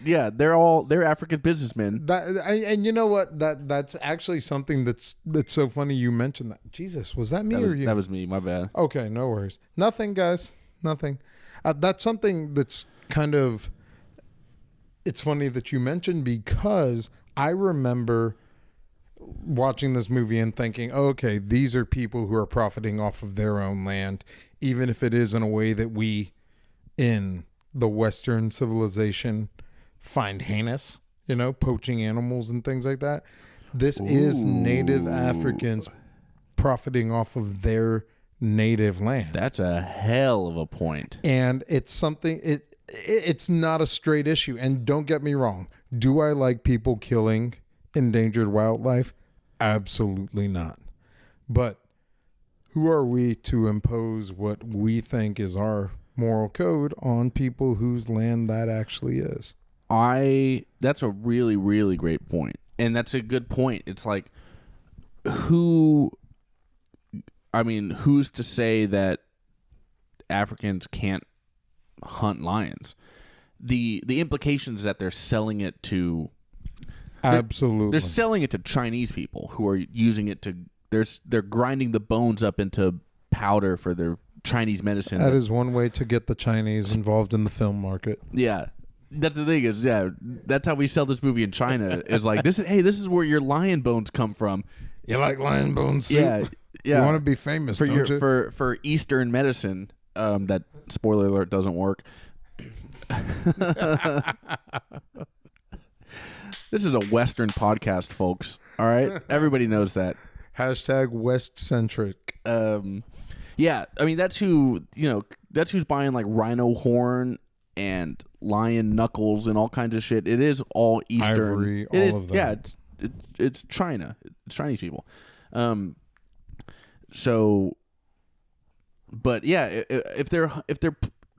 Yeah, they're African businessmen. And you know what? That's actually something that's so funny you mentioned that. Jesus, was that me or you? That was me. My bad. Okay, no worries. Nothing, guys. Nothing. That's something that's kind of. It's funny that you mentioned, because I remember watching this movie and thinking, oh, okay, these are people who are profiting off of their own land, even if it is in a way that we in the Western civilization find heinous, poaching animals and things like that. This is Native Africans profiting off of their native land. That's a hell of a point. And it's something, it's not a straight issue. And don't get me wrong. Do I like people killing endangered wildlife? Absolutely not. But who are we to impose what we think is our moral code on people whose land that actually is? That's a really, really great point. And that's a good point. It's like, who's to say that Africans can't hunt lions? The implications that they're selling it to. Absolutely. They're selling it to Chinese people who are using it to, they're grinding the bones up into powder for their Chinese medicine. That is one way to get the Chinese involved in the film market. Yeah. That's the thing is, that's how we sell this movie in China. Is like, this is where your lion bones come from. You like lion bones soup? Yeah. You want to be famous, for don't you? For Eastern medicine. That, spoiler alert, doesn't work. This is a Western podcast, folks. All right, everybody knows that. Hashtag West centric. Yeah, I mean that's who's buying like rhino horn and lion knuckles and all kinds of shit. It is all Eastern. Ivory, all of that. Yeah, it's China. It's Chinese people. So, but yeah, if they're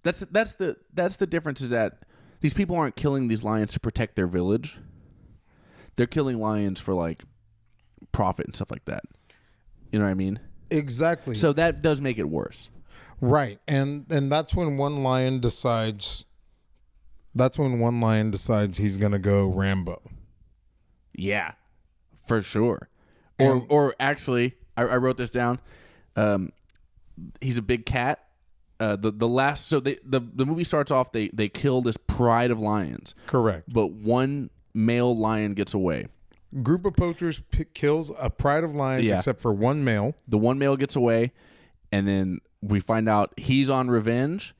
that's the difference, is that these people aren't killing these lions to protect their village. They're killing lions for like profit and stuff like that. You know what I mean? Exactly. So that does make it worse. Right. And that's when one lion decides he's going to go Rambo. Yeah. For sure. Or actually, I wrote this down. He's a big cat. The movie starts off, they kill this pride of lions. Correct. But one male lion gets away. Group of poachers kills a pride of lions, except for one male. The one male gets away, and then we find out he's on revenge.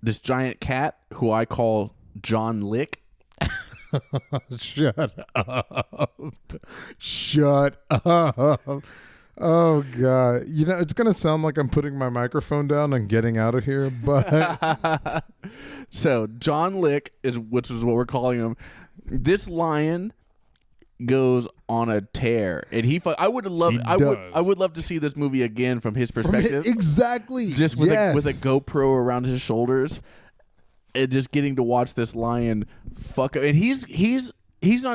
This giant cat, who I call John Lick. Shut up. Oh, God. It's going to sound like I'm putting my microphone down and getting out of here, but... So, John Lick, which is what we're calling him. This lion goes on a tear, and I would love to see this movie again from his perspective. Exactly. Just with a GoPro around his shoulders, and just getting to watch this lion fuck up. And he doesn't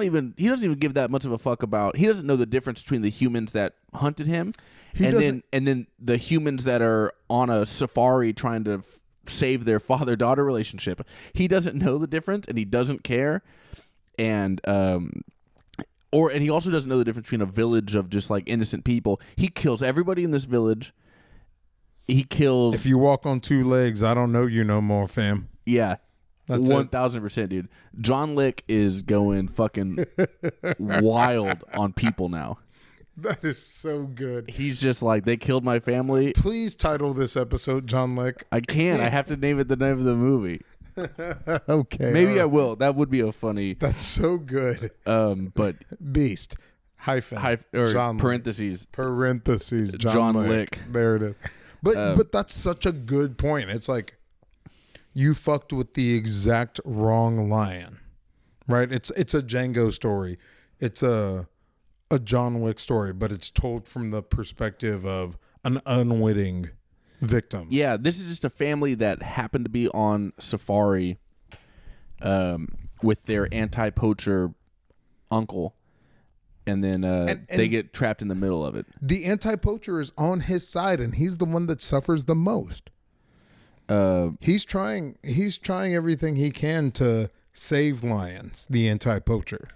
even give that much of a fuck about. He doesn't know the difference between the humans that hunted him and then the humans that are on a safari trying to save their father-daughter relationship. He doesn't know the difference, and he doesn't care. And he also doesn't know the difference between a village of just like innocent people. He kills everybody in this village. He kills. If you walk on two legs, I don't know you no more, fam. Yeah. That's it. 1000%, dude. John Lick is going fucking wild on people now. That is so good. He's just like, they killed my family. Please title this episode John Lick. I can't. I have to name it the name of the movie. Okay. Maybe I will. That would be a funny. That's so good. But Beast hyphen or John parentheses John Lick. There it is. But that's such a good point. It's like you fucked with the exact wrong lion, right? It's a Django story. It's a John Wick story, but it's told from the perspective of an unwitting victim. Yeah, this is just a family that happened to be on safari with their anti-poacher uncle, and then they get trapped in the middle of it. The anti-poacher is on his side, and he's the one that suffers the most. He's trying everything he can to save lions, the anti-poacher.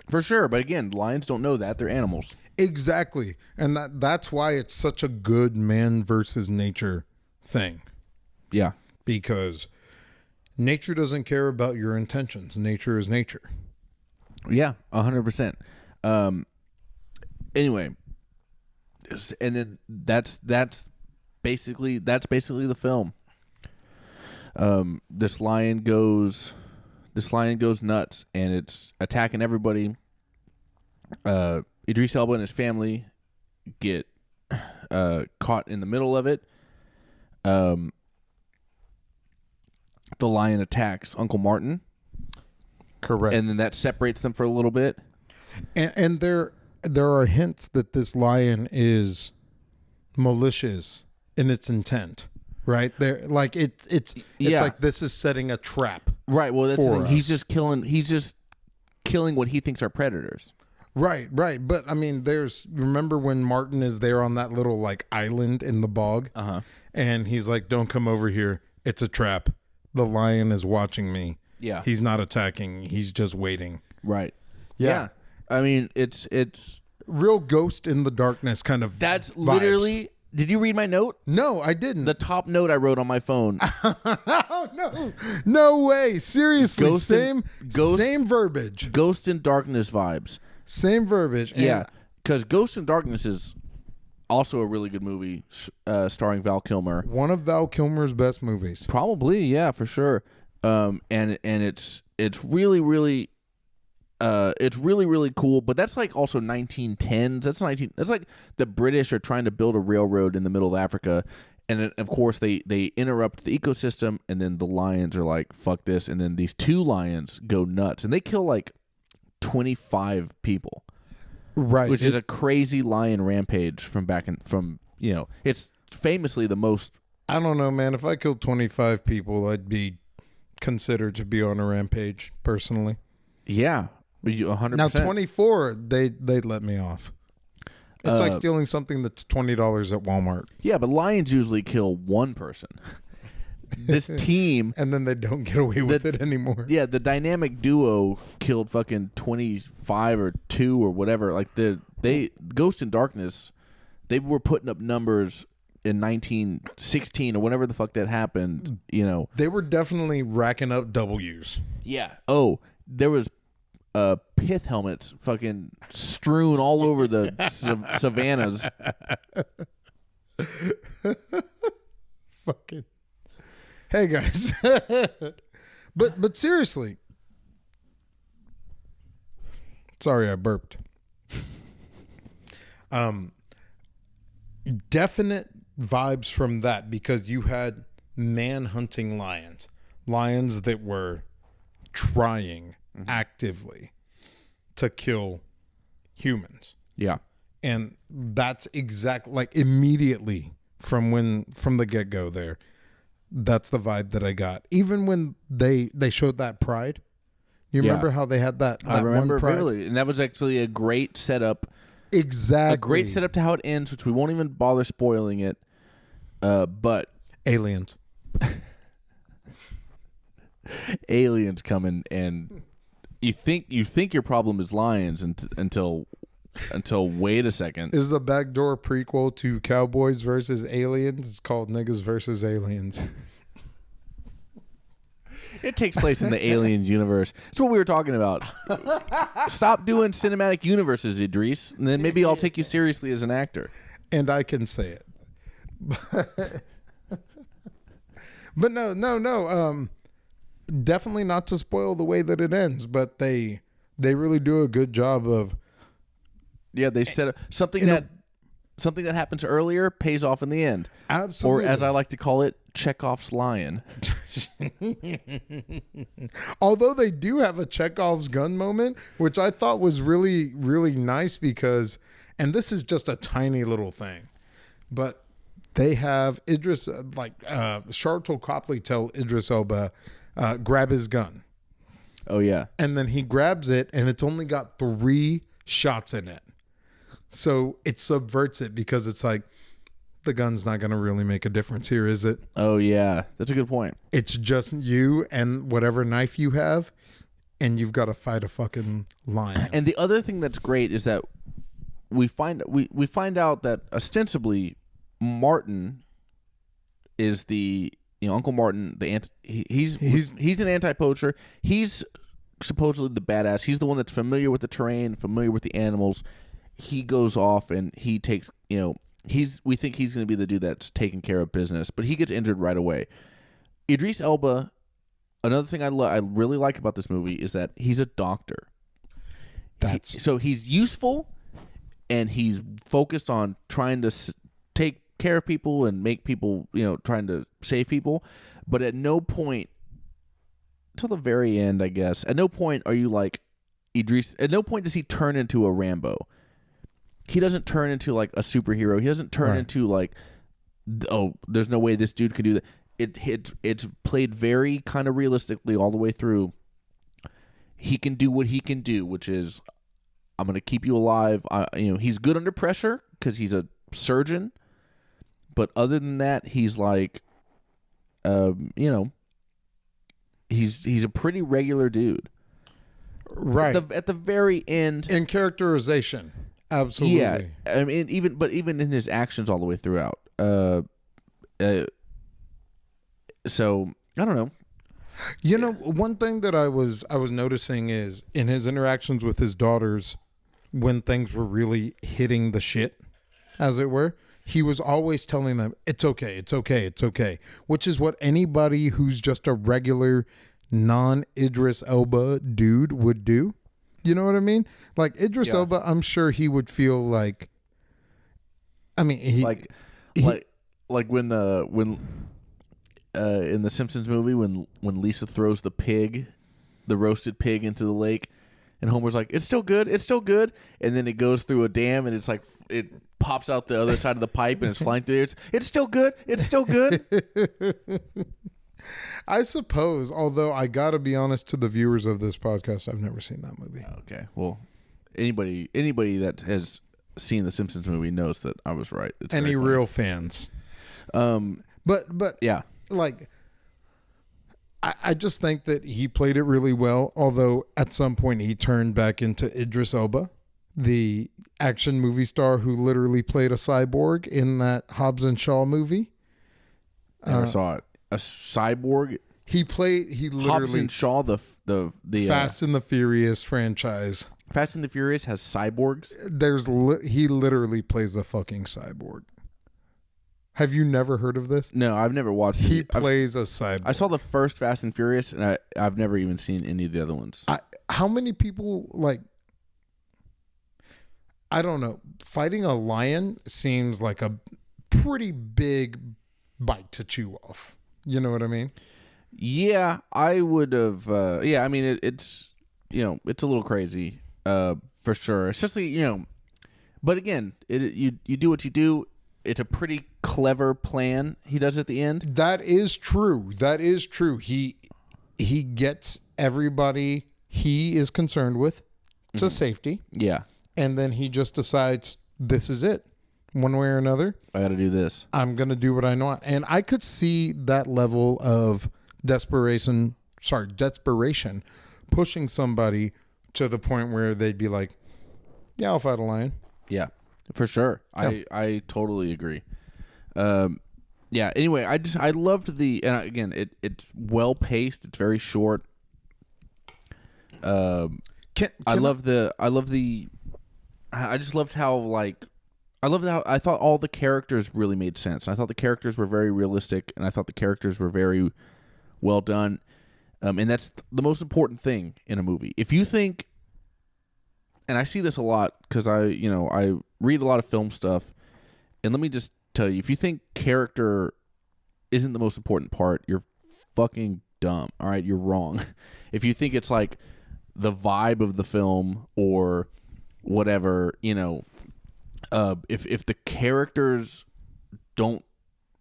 For sure, but again, lions don't know that. They're animals. Exactly. And that's why it's such a good man versus nature thing. Yeah. Because nature doesn't care about your intentions. Nature is nature. Yeah, 100%. Anyway, and then that's basically the film. This lion goes nuts, and it's attacking everybody. Idris Elba and his family get caught in the middle of it. The lion attacks Uncle Martin. Correct. And then that separates them for a little bit. And there are hints that this lion is malicious in its intent. Right? There like it's like this is setting a trap. Right. Well, that's the thing. He's just killing what he thinks are predators. Right. But I mean, remember when Martin is there on that little like island in the bog? Uh-huh. And he's like, "Don't come over here. It's a trap. The lion is watching me." Yeah. He's not attacking. He's just waiting. Right. Yeah. I mean, it's real Ghost in the Darkness kind of That's vibes. Literally. Did you read my note? No, I didn't. The top note I wrote on my phone. Oh, no way. Seriously. Same verbiage. Ghost in Darkness vibes. Same verbiage. Yeah, because Ghost in Darkness is also a really good movie starring Val Kilmer. One of Val Kilmer's best movies. Probably, yeah, for sure. And it's really really cool. But that's like also 1910s. That's like the British are trying to build a railroad in the middle of Africa, and then, of course they interrupt the ecosystem, and then the lions are like, "Fuck this!" And then these two lions go nuts, and they kill like 25 people. Right, which is a crazy lion rampage from it's famously the most. I don't know, man. If I killed 25 people, I'd be considered to be on a rampage personally. Yeah, 100%. Now 24, they'd let me off. It's like stealing something that's $20 at Walmart. Yeah, but lions usually kill one person. This team, and then they don't get away with it anymore. Yeah, the dynamic duo killed fucking 25 or 2 or whatever. Like they Ghost in Darkness, they were putting up numbers in 1916 or whenever the fuck that happened. They were definitely racking up W's. Yeah. Oh, there was pith helmets fucking strewn all over the savannas. Fucking. Hey guys. but seriously. Sorry, I burped. Definite vibes from that, because you had man-hunting lions that were trying actively to kill humans. Yeah. And that's immediately from the get-go there. That's the vibe that I got. Even when they showed that pride. You remember how they had that I remember one pride? really. And that was actually a great setup. Exactly. A great setup to how it ends, which we won't even bother spoiling it. But aliens. Aliens coming, and you think your problem is lions until wait a second. Is the backdoor prequel to Cowboys versus Aliens? It's called Niggas versus Aliens. It takes place in the Aliens universe. That's what we were talking about. Stop doing cinematic universes, Idris, and then maybe I'll take you seriously as an actor. And I can say it. But no. Definitely not to spoil the way that it ends, but they really do a good job of. Yeah, they set up something that happens earlier pays off in the end. Absolutely. Or as I like to call it, Chekhov's lion. Although they do have a Chekhov's gun moment, which I thought was really, really nice because, and this is just a tiny little thing, but they have Idris, Sharlto Copley tell Idris Elba, grab his gun. Oh, yeah. And then he grabs it, and it's only got 3 shots in it. So it subverts it because it's like, the gun's not going to really make a difference here, is it? Oh, yeah. That's a good point. It's just you and whatever knife you have, and you've got to fight a fucking lion. And the other thing that's great is that we find out that ostensibly Martin is Uncle Martin. He's an anti-poacher. He's supposedly the badass. He's the one that's familiar with the terrain, familiar with the animals. He goes off and he takes, we think he's going to be the dude that's taking care of business, but he gets injured right away. Idris Elba, another thing I really like about this movie is that he's a doctor. So he's useful and he's focused on trying to take care of people and make people, trying to save people. But at no point, till the very end, I guess, at no point are you like Idris, at no point does he turn into a Rambo. He doesn't turn into like a superhero. He doesn't turn into like, oh, there's no way this dude could do that. It's played very kind of realistically all the way through. He can do what he can do, which is, I'm going to keep you alive. He's good under pressure because he's a surgeon. But other than that, he's like, he's a pretty regular dude. Right. At the very end. In characterization. Absolutely. Yeah. I mean, even in his actions all the way throughout. So, I don't know. One thing that I was noticing is in his interactions with his daughters, when things were really hitting the shit, as it were, he was always telling them, it's okay, it's okay, it's okay. Which is what anybody who's just a regular non-Idris Elba dude would do. You know what I mean? Like Idris Elba, I'm sure he would feel like, I mean, like when in the Simpsons movie when Lisa throws the roasted pig into the lake, and Homer's like, it's still good, and then it goes through a dam and it's like it pops out the other side of the pipe and it's flying through. It's still good. I suppose, although I gotta be honest to the viewers of this podcast, I've never seen that movie. Okay, well, anybody that has seen the Simpsons movie knows that I was right. It's any real fans? But yeah, like I just think that he played it really well. Although at some point he turned back into Idris Elba, the action movie star who literally played a cyborg in that Hobbs and Shaw movie. Never saw it. A cyborg. He literally Hobbs and Shaw, the Fast and the Furious franchise. Fast and the Furious has cyborgs. He literally plays a fucking cyborg. Have you never heard of this? No, I've never watched it. He plays a cyborg. I saw the first Fast and Furious, and I've never even seen any of the other ones. How many people, like, I don't know, fighting a lion seems like a pretty big bite to chew off. You know what I mean? Yeah, I would have. I mean, it's it's a little crazy, for sure. Especially, but again, you do what you do. It's a pretty clever plan he does at the end. That is true. He gets everybody he is concerned with to safety. Yeah, and then he just decides this is it. One way or another, I got to do this. I'm going to do what I know. And I could see that level of desperation pushing somebody to the point where they'd be like, yeah, I'll fight a lion. Yeah, for sure. Yeah. I totally agree. Yeah. Anyway, I loved and again, it's well paced. It's very short. I just loved how I thought all the characters really made sense. I thought the characters were very realistic, and I thought the characters were very well done. And that's the most important thing in a movie. If you think, and I see this a lot because I read a lot of film stuff, and let me just tell you, if you think character isn't the most important part, you're fucking dumb. All right, you're wrong. If you think it's like the vibe of the film or whatever, if the characters don't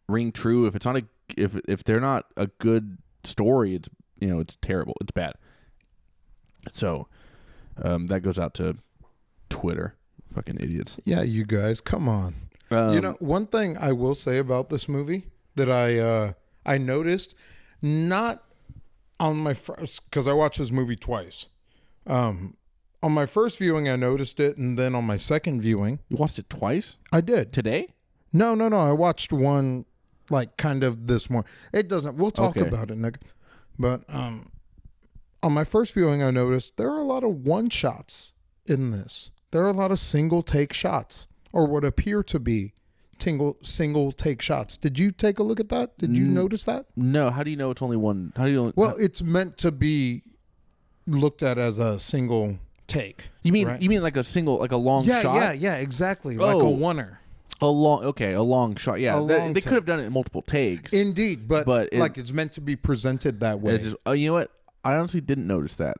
ring true, if it's not if they're not a good story, it's terrible. It's bad. So that goes out to Twitter. Fucking idiots. Yeah, you guys, come on. One thing I will say about this movie that I noticed, not on my first, because I watched this movie twice. On my first viewing, I noticed it, and then on my second viewing, you watched it twice? I did. Today? No. I watched one like kind of this morning. It doesn't. We'll talk about it, Nick. But on my first viewing, I noticed there are a lot of one shots in this. There are a lot of single take shots, or what appear to be single take shots. Did you take a look at that? Did you notice that? No. How do you know it's only one? How do you know? Well, it's meant to be looked at as a single take. You mean right? like a long shot? Yeah, exactly. Like a oneer. A long shot. Yeah, they could have done it in multiple takes. Indeed, but it's meant to be presented that way. You know what? I honestly didn't notice that.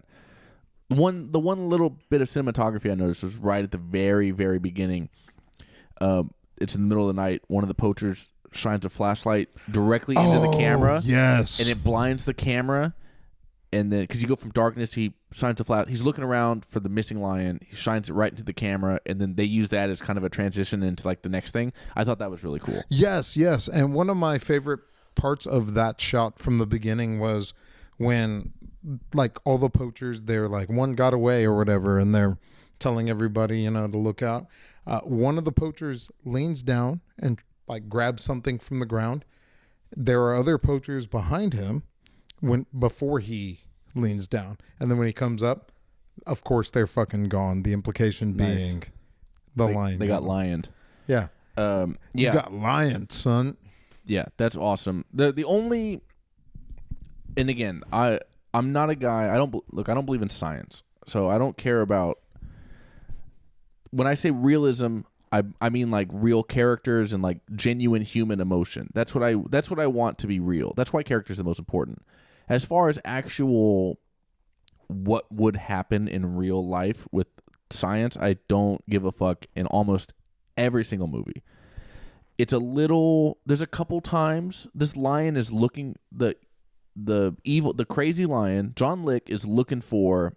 The one little bit of cinematography I noticed was right at the very, very beginning. It's in the middle of the night. One of the poachers shines a flashlight directly into the camera. Yes, and it blinds the camera. And then, because you go from darkness, he shines the flash. He's looking around for the missing lion. He shines it right into the camera, and then they use that as kind of a transition into like the next thing. I thought that was really cool. Yes. And one of my favorite parts of that shot from the beginning was when, like, all the poachers, they're like, one got away or whatever, and they're telling everybody, to look out. One of the poachers leans down and like grabs something from the ground. There are other poachers behind him before he leans down, and then when he comes up, of course they're fucking gone. The implication being the lion. They got lioned. Yeah. You got lioned, son. Yeah, that's awesome. The only, and again, I'm not a guy. I don't believe in science, so I don't care about. When I say realism, I mean like real characters and like genuine human emotion. That's what I want to be real. That's why characters are the most important. As far as actual what would happen in real life with science, I don't give a fuck in almost every single movie. There's a couple times this lion is looking, the crazy lion, John Lick, is looking for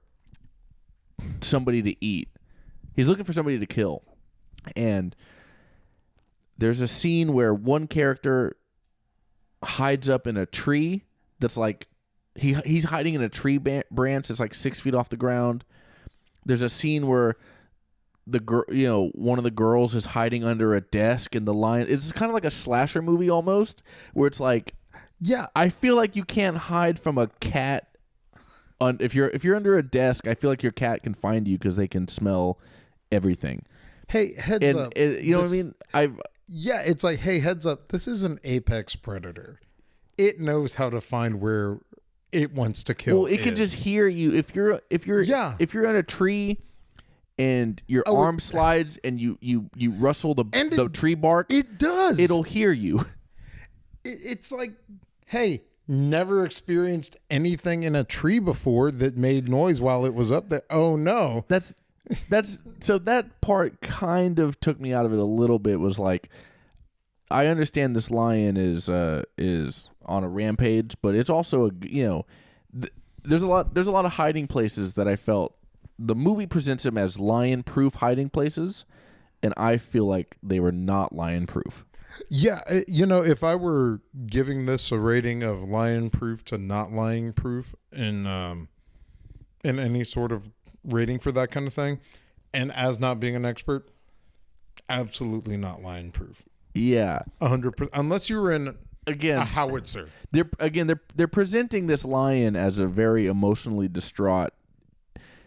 somebody to eat. He's looking for somebody to kill. And there's a scene where one character hides up in a tree that's like, he's hiding in a tree branch that's like 6 feet off the ground. There's a scene where one of the girls is hiding under a desk, and the lion. It's kind of like a slasher movie almost, where it's like, yeah, I feel like you can't hide from a cat. If you're under a desk, I feel like your cat can find you because they can smell everything. Hey, heads up. You know what I mean? Yeah, it's like, hey, heads up. This is an apex predator. It knows how to find where it wants to kill. Well, it can just hear you if you're in a tree and your arm slides and you rustle the tree bark. It does. It'll hear you. It's like, hey, never experienced anything in a tree before that made noise while it was up there. Oh no. That's so that part kind of took me out of it a little bit. Was like, I understand this lion is on a rampage, but it's also there's a lot of hiding places that I felt the movie presents them as lion-proof hiding places, and I feel like they were not lion-proof. Yeah, if I were giving this a rating of lion-proof to not lion-proof in any sort of rating for that kind of thing, and as not being an expert, absolutely not lion-proof. Yeah, 100%. Unless you were in again, a howitzer. They're presenting this lion as a very emotionally distraught.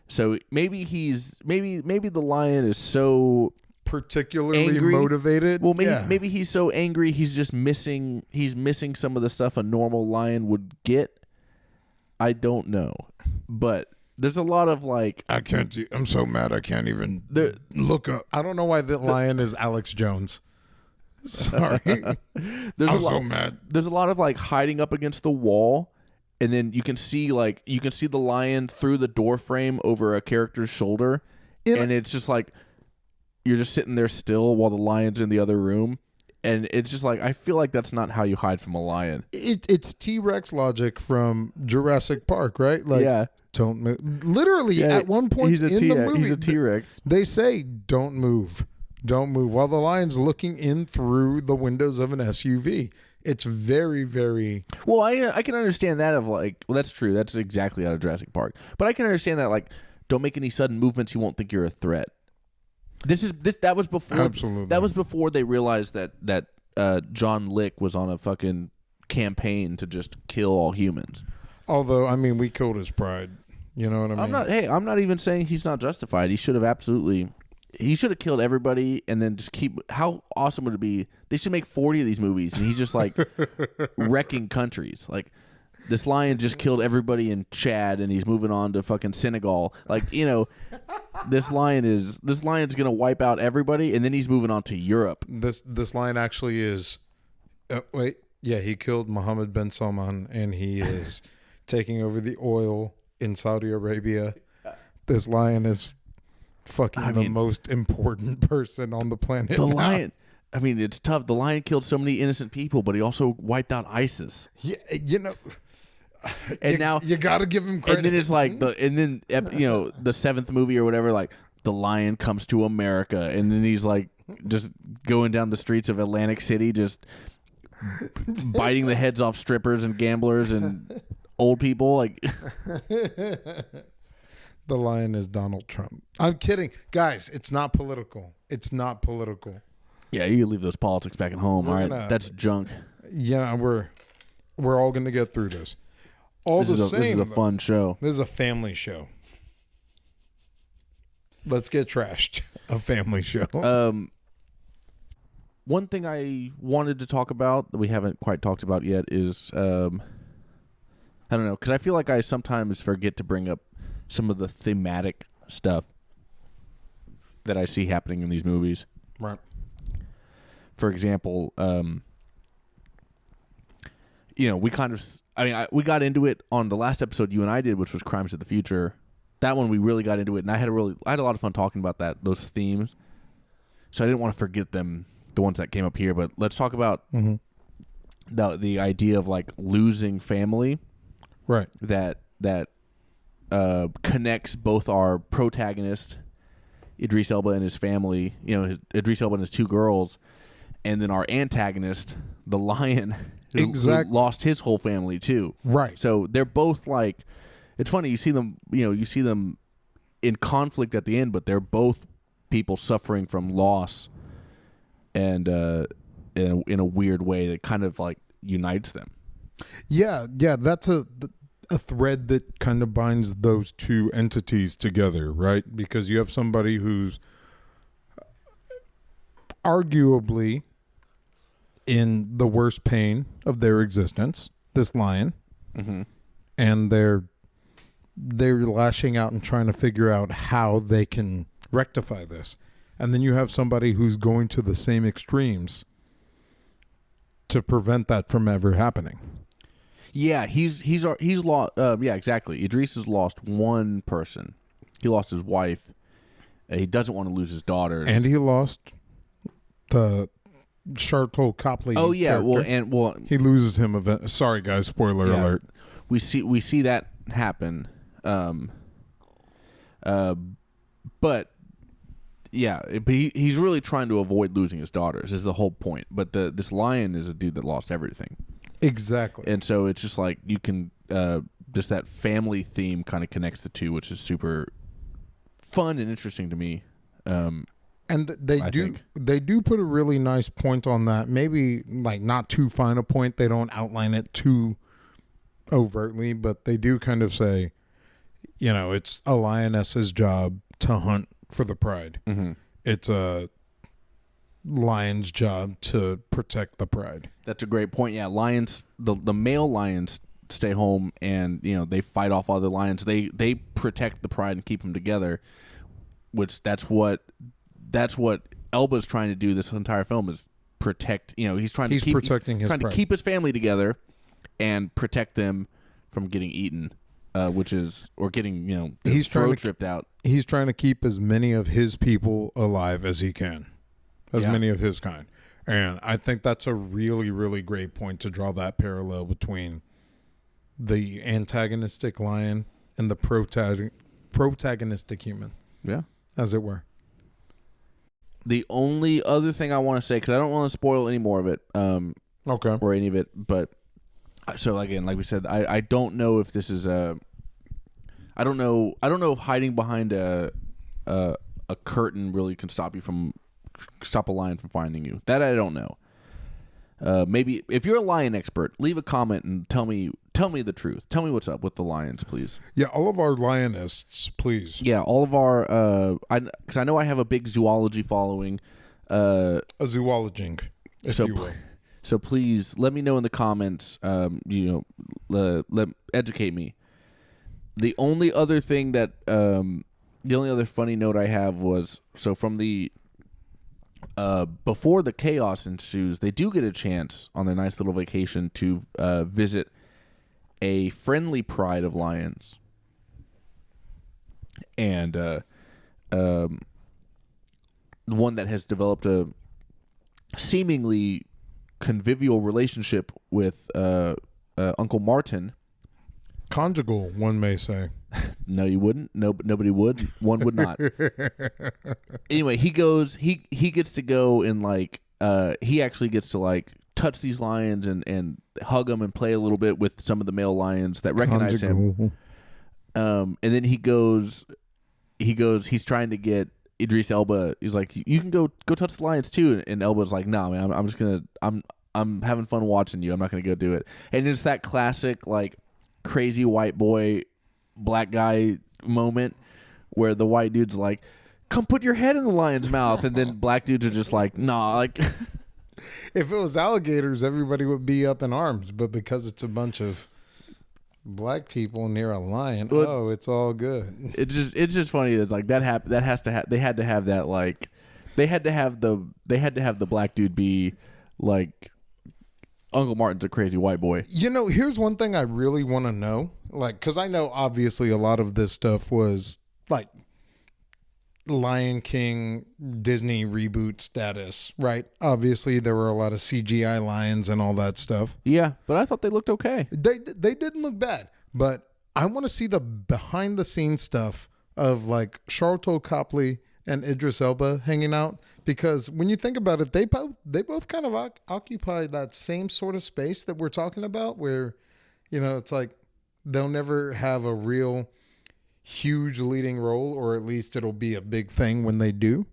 So maybe the lion is so Particularly angry. motivated. Well, maybe he's so angry he's just missing some of the stuff a normal lion would get. I don't know, but there's a lot of like I can't. I'm so mad. I can't even look up. I don't know why the lion is Alex Jones. Sorry, I'm so mad. There's a lot of like hiding up against the wall, and then you can see the lion through the door frame over a character's shoulder, and it's just like you're just sitting there still while the lion's in the other room. And it's just like, I feel like that's not how you hide from a lion. It's T-Rex logic from Jurassic Park, right? Like, yeah. Don't move. Literally, at one point in the movie, he's a T-Rex. They say, don't move. Don't move. While the lion's looking in through the windows of an SUV. It's very, very... Well, I can understand that of like, well, that's true. That's exactly out of Jurassic Park. But I can understand that, like, don't make any sudden movements. You won't think you're a threat. That was before. Absolutely. That was before they realized that John Lick was on a fucking campaign to just kill all humans. Although, I mean, we killed his pride. You know what I mean? I'm not even saying he's not justified. He should have killed everybody and then just keep. How awesome would it be? They should make 40 of these movies, and he's just like wrecking countries. Like, this lion just killed everybody in Chad, and he's moving on to fucking Senegal. Like, you know, this lion's gonna wipe out everybody, and then he's moving on to Europe. This lion actually is. He killed Mohammed bin Salman, and he is taking over the oil in Saudi Arabia. This lion is fucking the most important person on the planet. The lion. I mean, it's tough. The lion killed so many innocent people, but he also wiped out ISIS. Yeah, you know. And now you got to give him credit. And then it's like the seventh movie or whatever, like the lion comes to America, and then he's like just going down the streets of Atlantic City, just biting the heads off strippers and gamblers and old people. Like, the lion is Donald Trump. I'm kidding, guys. It's not political. It's not political. Yeah, you leave those politics back at home. All right, that's junk. Yeah, we're all gonna get through this. This is a fun show. This is a family show. Let's get trashed. A family show. One thing I wanted to talk about that we haven't quite talked about yet is I don't know, because I feel like I sometimes forget to bring up some of the thematic stuff that I see happening in these movies. Right. For example, we kind of. We got into it on the last episode you and I did, which was Crimes of the Future. That one we really got into it, and I had a lot of fun talking about those themes. So I didn't want to forget them, the ones that came up here. But let's talk about the idea of like losing family, right? That connects both our protagonist, Idris Elba, and his family. Idris Elba and his two girls, and then our antagonist, the lion. Who lost his whole family too. Right. So they're both like, it's funny, you see them in conflict at the end, but they're both people suffering from loss, and in a weird way that kind of like unites them. Yeah, that's a thread that kind of binds those two entities together, right? Because you have somebody who's arguably in the worst pain of their existence, this lion, and they're lashing out and trying to figure out how they can rectify this. And then you have somebody who's going to the same extremes to prevent that from ever happening. Yeah, he's lost. Yeah, exactly. Idris has lost one person. He lost his wife. He doesn't want to lose his daughters, and he lost the Sharlto Copley. Oh yeah, character. He loses him. Sorry guys, spoiler alert. We see that happen. But he's really trying to avoid losing his daughters. Is the whole point. But this lion is a dude that lost everything. Exactly. And so it's just like you can just that family theme kind of connects the two, which is super fun and interesting to me. And they do put a really nice point on that. Maybe like not too fine a point. They don't outline it too overtly, but they do kind of say, it's a lioness's job to hunt for the pride. Mm-hmm. It's a lion's job to protect the pride. That's a great point. Yeah, lions, the male lions stay home and they fight off other lions. They protect the pride and keep them together, which that's what Elba's trying to do this entire film is protect. He's trying to keep his family together and protect them from getting eaten, or getting he's throat ripped out. He's trying to keep as many of his people alive as he can, as many of his kind, and I think that's a really, really great point to draw that parallel between the antagonistic lion and the protagonistic human. Yeah, as it were. The only other thing I want to say, because I don't want to spoil any more of it, okay, or any of it, but so again, like we said, I don't know if this is I don't know if hiding behind a curtain really can stop a lion from finding you. That I don't know. Maybe if you're a lion expert, leave a comment and tell me the truth. Tell me what's up with the lions, please. Yeah, all of our lionists, please. Yeah, all of our because I know I have a big zoology following. A zoologing, if you will. So please let me know in the comments. Educate me. The only other thing that the only other funny note I have was from the before the chaos ensues, they do get a chance on their nice little vacation to visit a friendly pride of lions, and one that has developed a seemingly convivial relationship with Uncle Martin. Conjugal, one may say. No, you wouldn't. No, nobody would. One would not. Anyway, he goes. He gets to go and he actually gets to touch these lions and hug them and play a little bit with some of the male lions that recognize him. And then he goes. He's trying to get Idris Elba. He's like, you can go touch the lions too. And Elba's like, nah, man, I'm just gonna. I'm having fun watching you. I'm not gonna go do it. And it's that classic crazy white boy, black guy moment where the white dude's like, come put your head in the lion's mouth, and then black dudes are just like, nah, if it was alligators, everybody would be up in arms, but because it's a bunch of black people near a lion, it's all good. It's just funny that they had to have the black dude be like, Uncle Martin's a crazy white boy. Here's one thing I really want to know. Because I know obviously a lot of this stuff was Lion King Disney reboot status, right? Obviously there were a lot of CGI lions and all that stuff. Yeah, but I thought they looked okay. They didn't look bad. But I want to see the behind the scenes stuff of Sharlto Copley and Idris Elba hanging out. Because when you think about it, they both kind of occupy that same sort of space that we're talking about, where, it's they'll never have a real huge leading role, or at least it'll be a big thing when they do.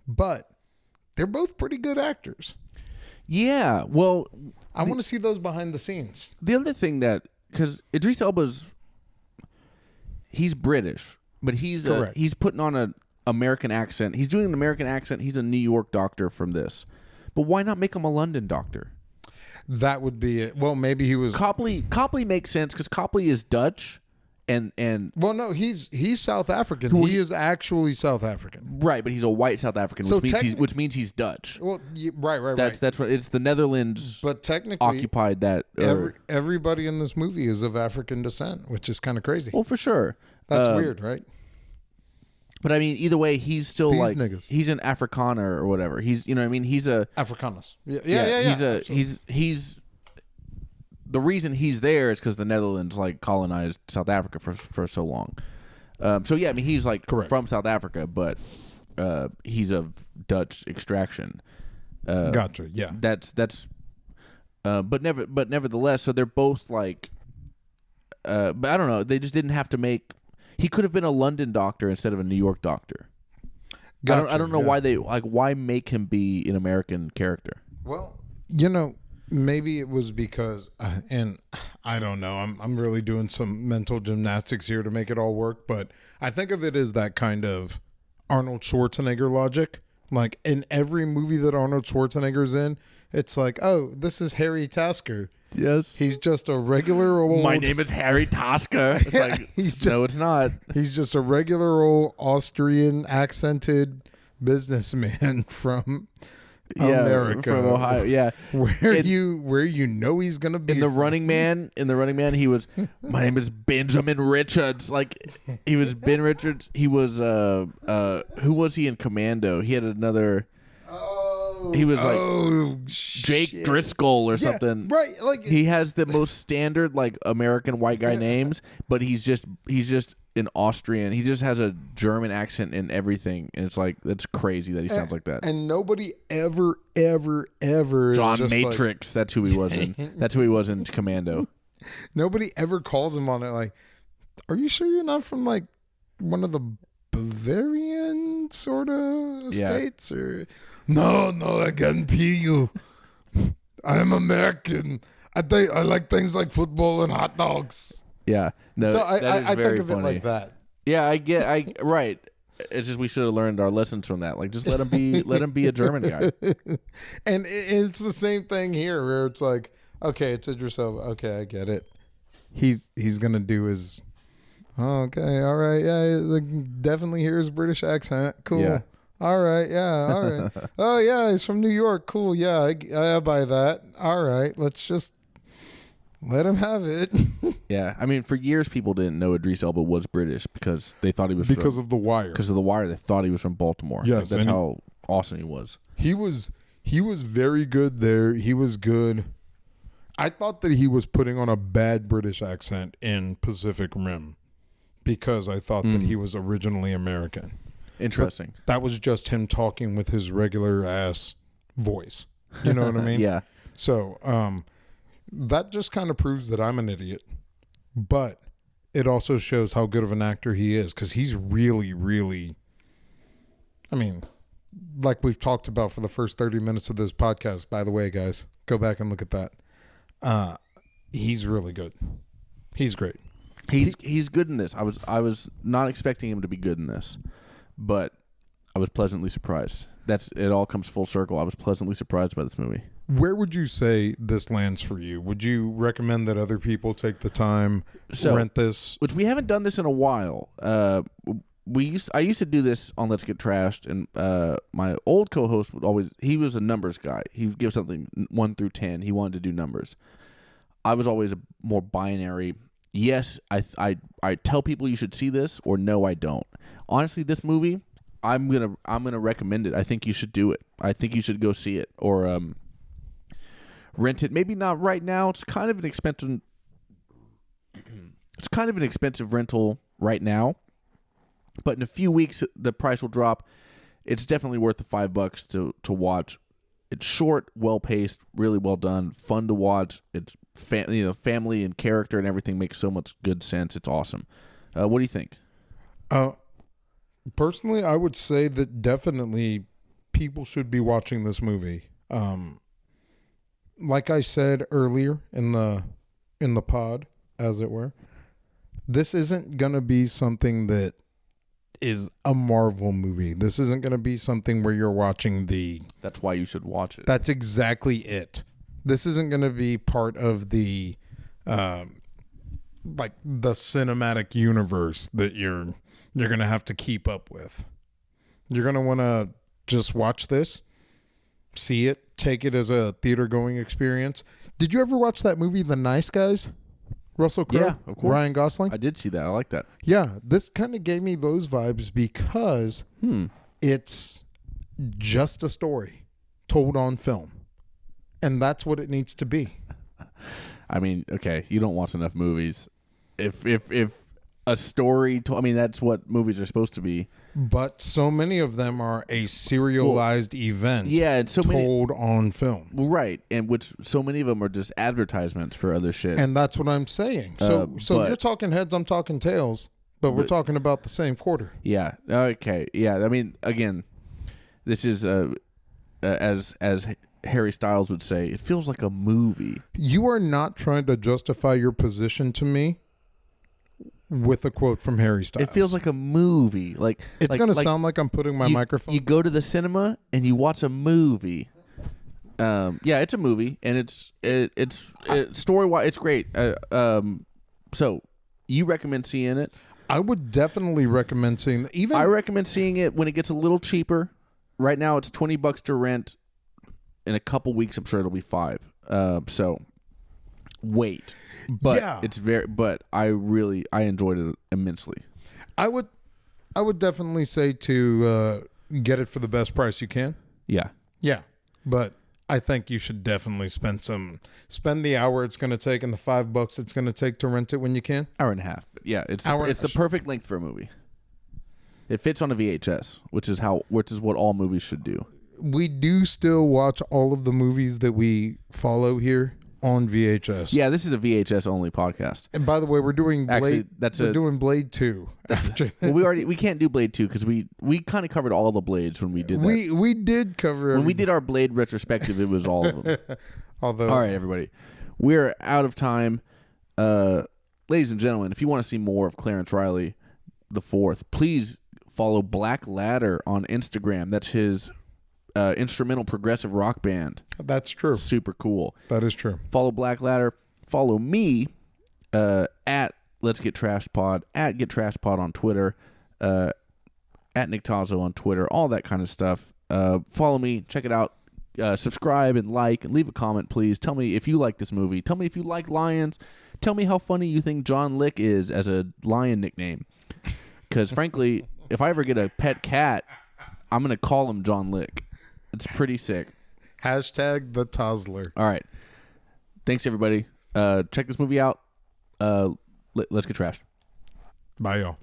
But they're both pretty good actors. Yeah, well, I want to see those behind the scenes. The other thing because Idris Elba's, he's British, but he's putting on an American accent. He's doing an American accent. He's a New York doctor from this. But why not make him a London doctor? That would be it. Well, maybe he was... Copley makes sense because Copley is Dutch and well, no, he's South African. He is actually South African. Right, but he's a white South African, which means he's Dutch. Well, right. That's what it's the Netherlands. But technically occupied that. Everybody in this movie is of African descent, which is kind of crazy. Well, for sure. That's weird, right? But I mean, either way, he's still niggas. He's an Afrikaner or whatever. He's, you know what I mean? He's a Afrikaners. Yeah. He's the reason he's there is because the Netherlands colonized South Africa for so long. So yeah, I mean, he's correct. From South Africa, but he's of Dutch extraction. Gotcha. Yeah. That's but nevertheless, so they're both but I don't know. They just didn't have to make. He could have been a London doctor instead of a New York doctor. Gotcha, I don't know why they why make him be an American character. Well, maybe it was because, and I don't know. I'm really doing some mental gymnastics here to make it all work, but I think of it as that kind of Arnold Schwarzenegger logic. Like in every movie that Arnold Schwarzenegger's in, it's like, oh, this is Harry Tasker. Yes. He's just a regular old. My name is Harry Tosca. It's like, no, it's not. He's just a regular old Austrian accented businessman from America, from Ohio. Yeah, where you know he's gonna be in the Running Man. In the Running Man, he was. My name is Benjamin Richards. Like he was Ben Richards. He was who was he in Commando? He had another. He was like Jake Driscoll or something. Right, like he has the most standard like American white guy names, but he's just an Austrian. He just has a German accent and everything, and it's like that's crazy that he sounds like that. And nobody ever John Matrix. Like, that's who he was in. That's who he was in Commando. Nobody ever calls him on it. Like, are you sure you're not from like one of the Bavarian sort of states? Or no, I guarantee you, I'm American. I like things like football and hot dogs. Yeah, no. So I think of it like that. Yeah, right. It's just we should have learned our lessons from that. Like, just let him be a German guy. And it's the same thing here, where it's like, okay, it's Idris Elba. Okay, I get it. He's gonna do his. Oh, okay, all right, yeah, like, definitely hear his British accent. Cool. Yeah. All right, yeah, all right. Oh yeah, he's from New York. Cool. Yeah, I buy that. All right, let's just let him have it. Yeah, I mean, for years people didn't know Idris Elba was British because they thought he was because of The Wire. Because of The Wire, they thought he was from Baltimore. Yes, like, that's how awesome he was. He was very good there. He was good. I thought that he was putting on a bad British accent in Pacific Rim because I thought that he was originally American. Interesting. But that was just him talking with his regular ass voice. You know what I mean? Yeah. So, that just kind of proves that I'm an idiot, but it also shows how good of an actor he is, because he's really, really, I mean, like we've talked about for the first 30 minutes of this podcast, by the way, guys, go back and look at that. He's really good. He's great. He's good in this. I was not expecting him to be good in this, but I was pleasantly surprised. It all comes full circle. I was pleasantly surprised by this movie. Where would you say this lands for you? Would you recommend that other people take the time rent this? Which we haven't done this in a while. I used to do this on Let's Get Trashed, and my old co-host he was a numbers guy. He'd give something 1 through 10. He wanted to do numbers. I was always a more binary. Yes, I tell people you should see this, or no, I don't. Honestly, this movie, I'm gonna recommend it. I think you should do it. I think you should go see it, or rent it. Maybe not right now. It's kind of an expensive. It's kind of an expensive rental right now, but in a few weeks the price will drop. It's definitely worth the $5 to watch. It's short, well paced, really well done, fun to watch. It's family and character and everything makes so much good sense. It's awesome. What do you think? Personally, I would say that definitely people should be watching this movie. Like I said earlier in the pod, as it were, this isn't gonna be something that is a Marvel movie. This isn't gonna be something where you're watching That's why you should watch it. That's exactly it. This isn't gonna be part of the like the cinematic universe that you're gonna have to keep up with. You're gonna want to just watch this, see it, take it as a theater going experience. Did you ever watch that movie The Nice Guys? Russell Crowe? Yeah, of course. Ryan Gosling? I did see that. I like that. Yeah, this kind of gave me those vibes because it's just a story told on film. And that's what it needs to be. I mean, okay, you don't watch enough movies. If a story, that's what movies are supposed to be. But so many of them are a serialized event, and told on film, right? And which so many of them are just advertisements for other shit. And that's what I'm saying. So you're talking heads, I'm talking tails, but we're talking about the same quarter. Yeah. Okay. Yeah. I mean, again, This is as Harry Styles would say, it feels like a movie. You are not trying to justify your position to me with a quote from Harry Styles. It feels like a movie. Like it's going to sound like I'm putting my microphone. You go to the cinema and you watch a movie. Yeah, it's a movie, and it's story wise, it's great. So you recommend seeing it? I would definitely recommend seeing. I recommend seeing it when it gets a little cheaper. Right now, it's $20 to rent. In a couple weeks, I'm sure it'll be $5. So wait, but yeah. it's very. But I enjoyed it immensely. I would definitely say to get it for the best price you can. Yeah, but I think you should definitely spend the hour it's going to take and the $5 it's going to take to rent it when you can. Hour and a half. But yeah, it's the perfect length for a movie. It fits on a VHS, which is what all movies should do. We do still watch all of the movies that we follow here on VHS. Yeah, this is a VHS only podcast. And by the way, we're doing Blade. Actually, doing Blade 2. Well, we can't do Blade 2 because we kind of covered all the Blades when we did that. We did cover when we did our Blade retrospective. It was all of them. All right, everybody, we're out of time. Ladies and gentlemen, if you want to see more of Clarence Riley the Fourth, please follow Black Ladder on Instagram. That's his instrumental progressive rock band. That's true. Super cool. That is true. Follow Black Ladder. Follow me at Let's Get Trash Pod, at Get Trash Pod on Twitter, at Nick Tazzo on Twitter, all that kind of stuff. Follow me. Check it out. Subscribe and like and leave a comment, please. Tell me if you like this movie. Tell me if you like lions. Tell me how funny you think John Lick is as a lion nickname. Because frankly, if I ever get a pet cat, I'm going to call him John Lick. It's pretty sick. Hashtag the Tozzler. All right. Thanks, everybody. Check this movie out. Let's get trashed. Bye, y'all.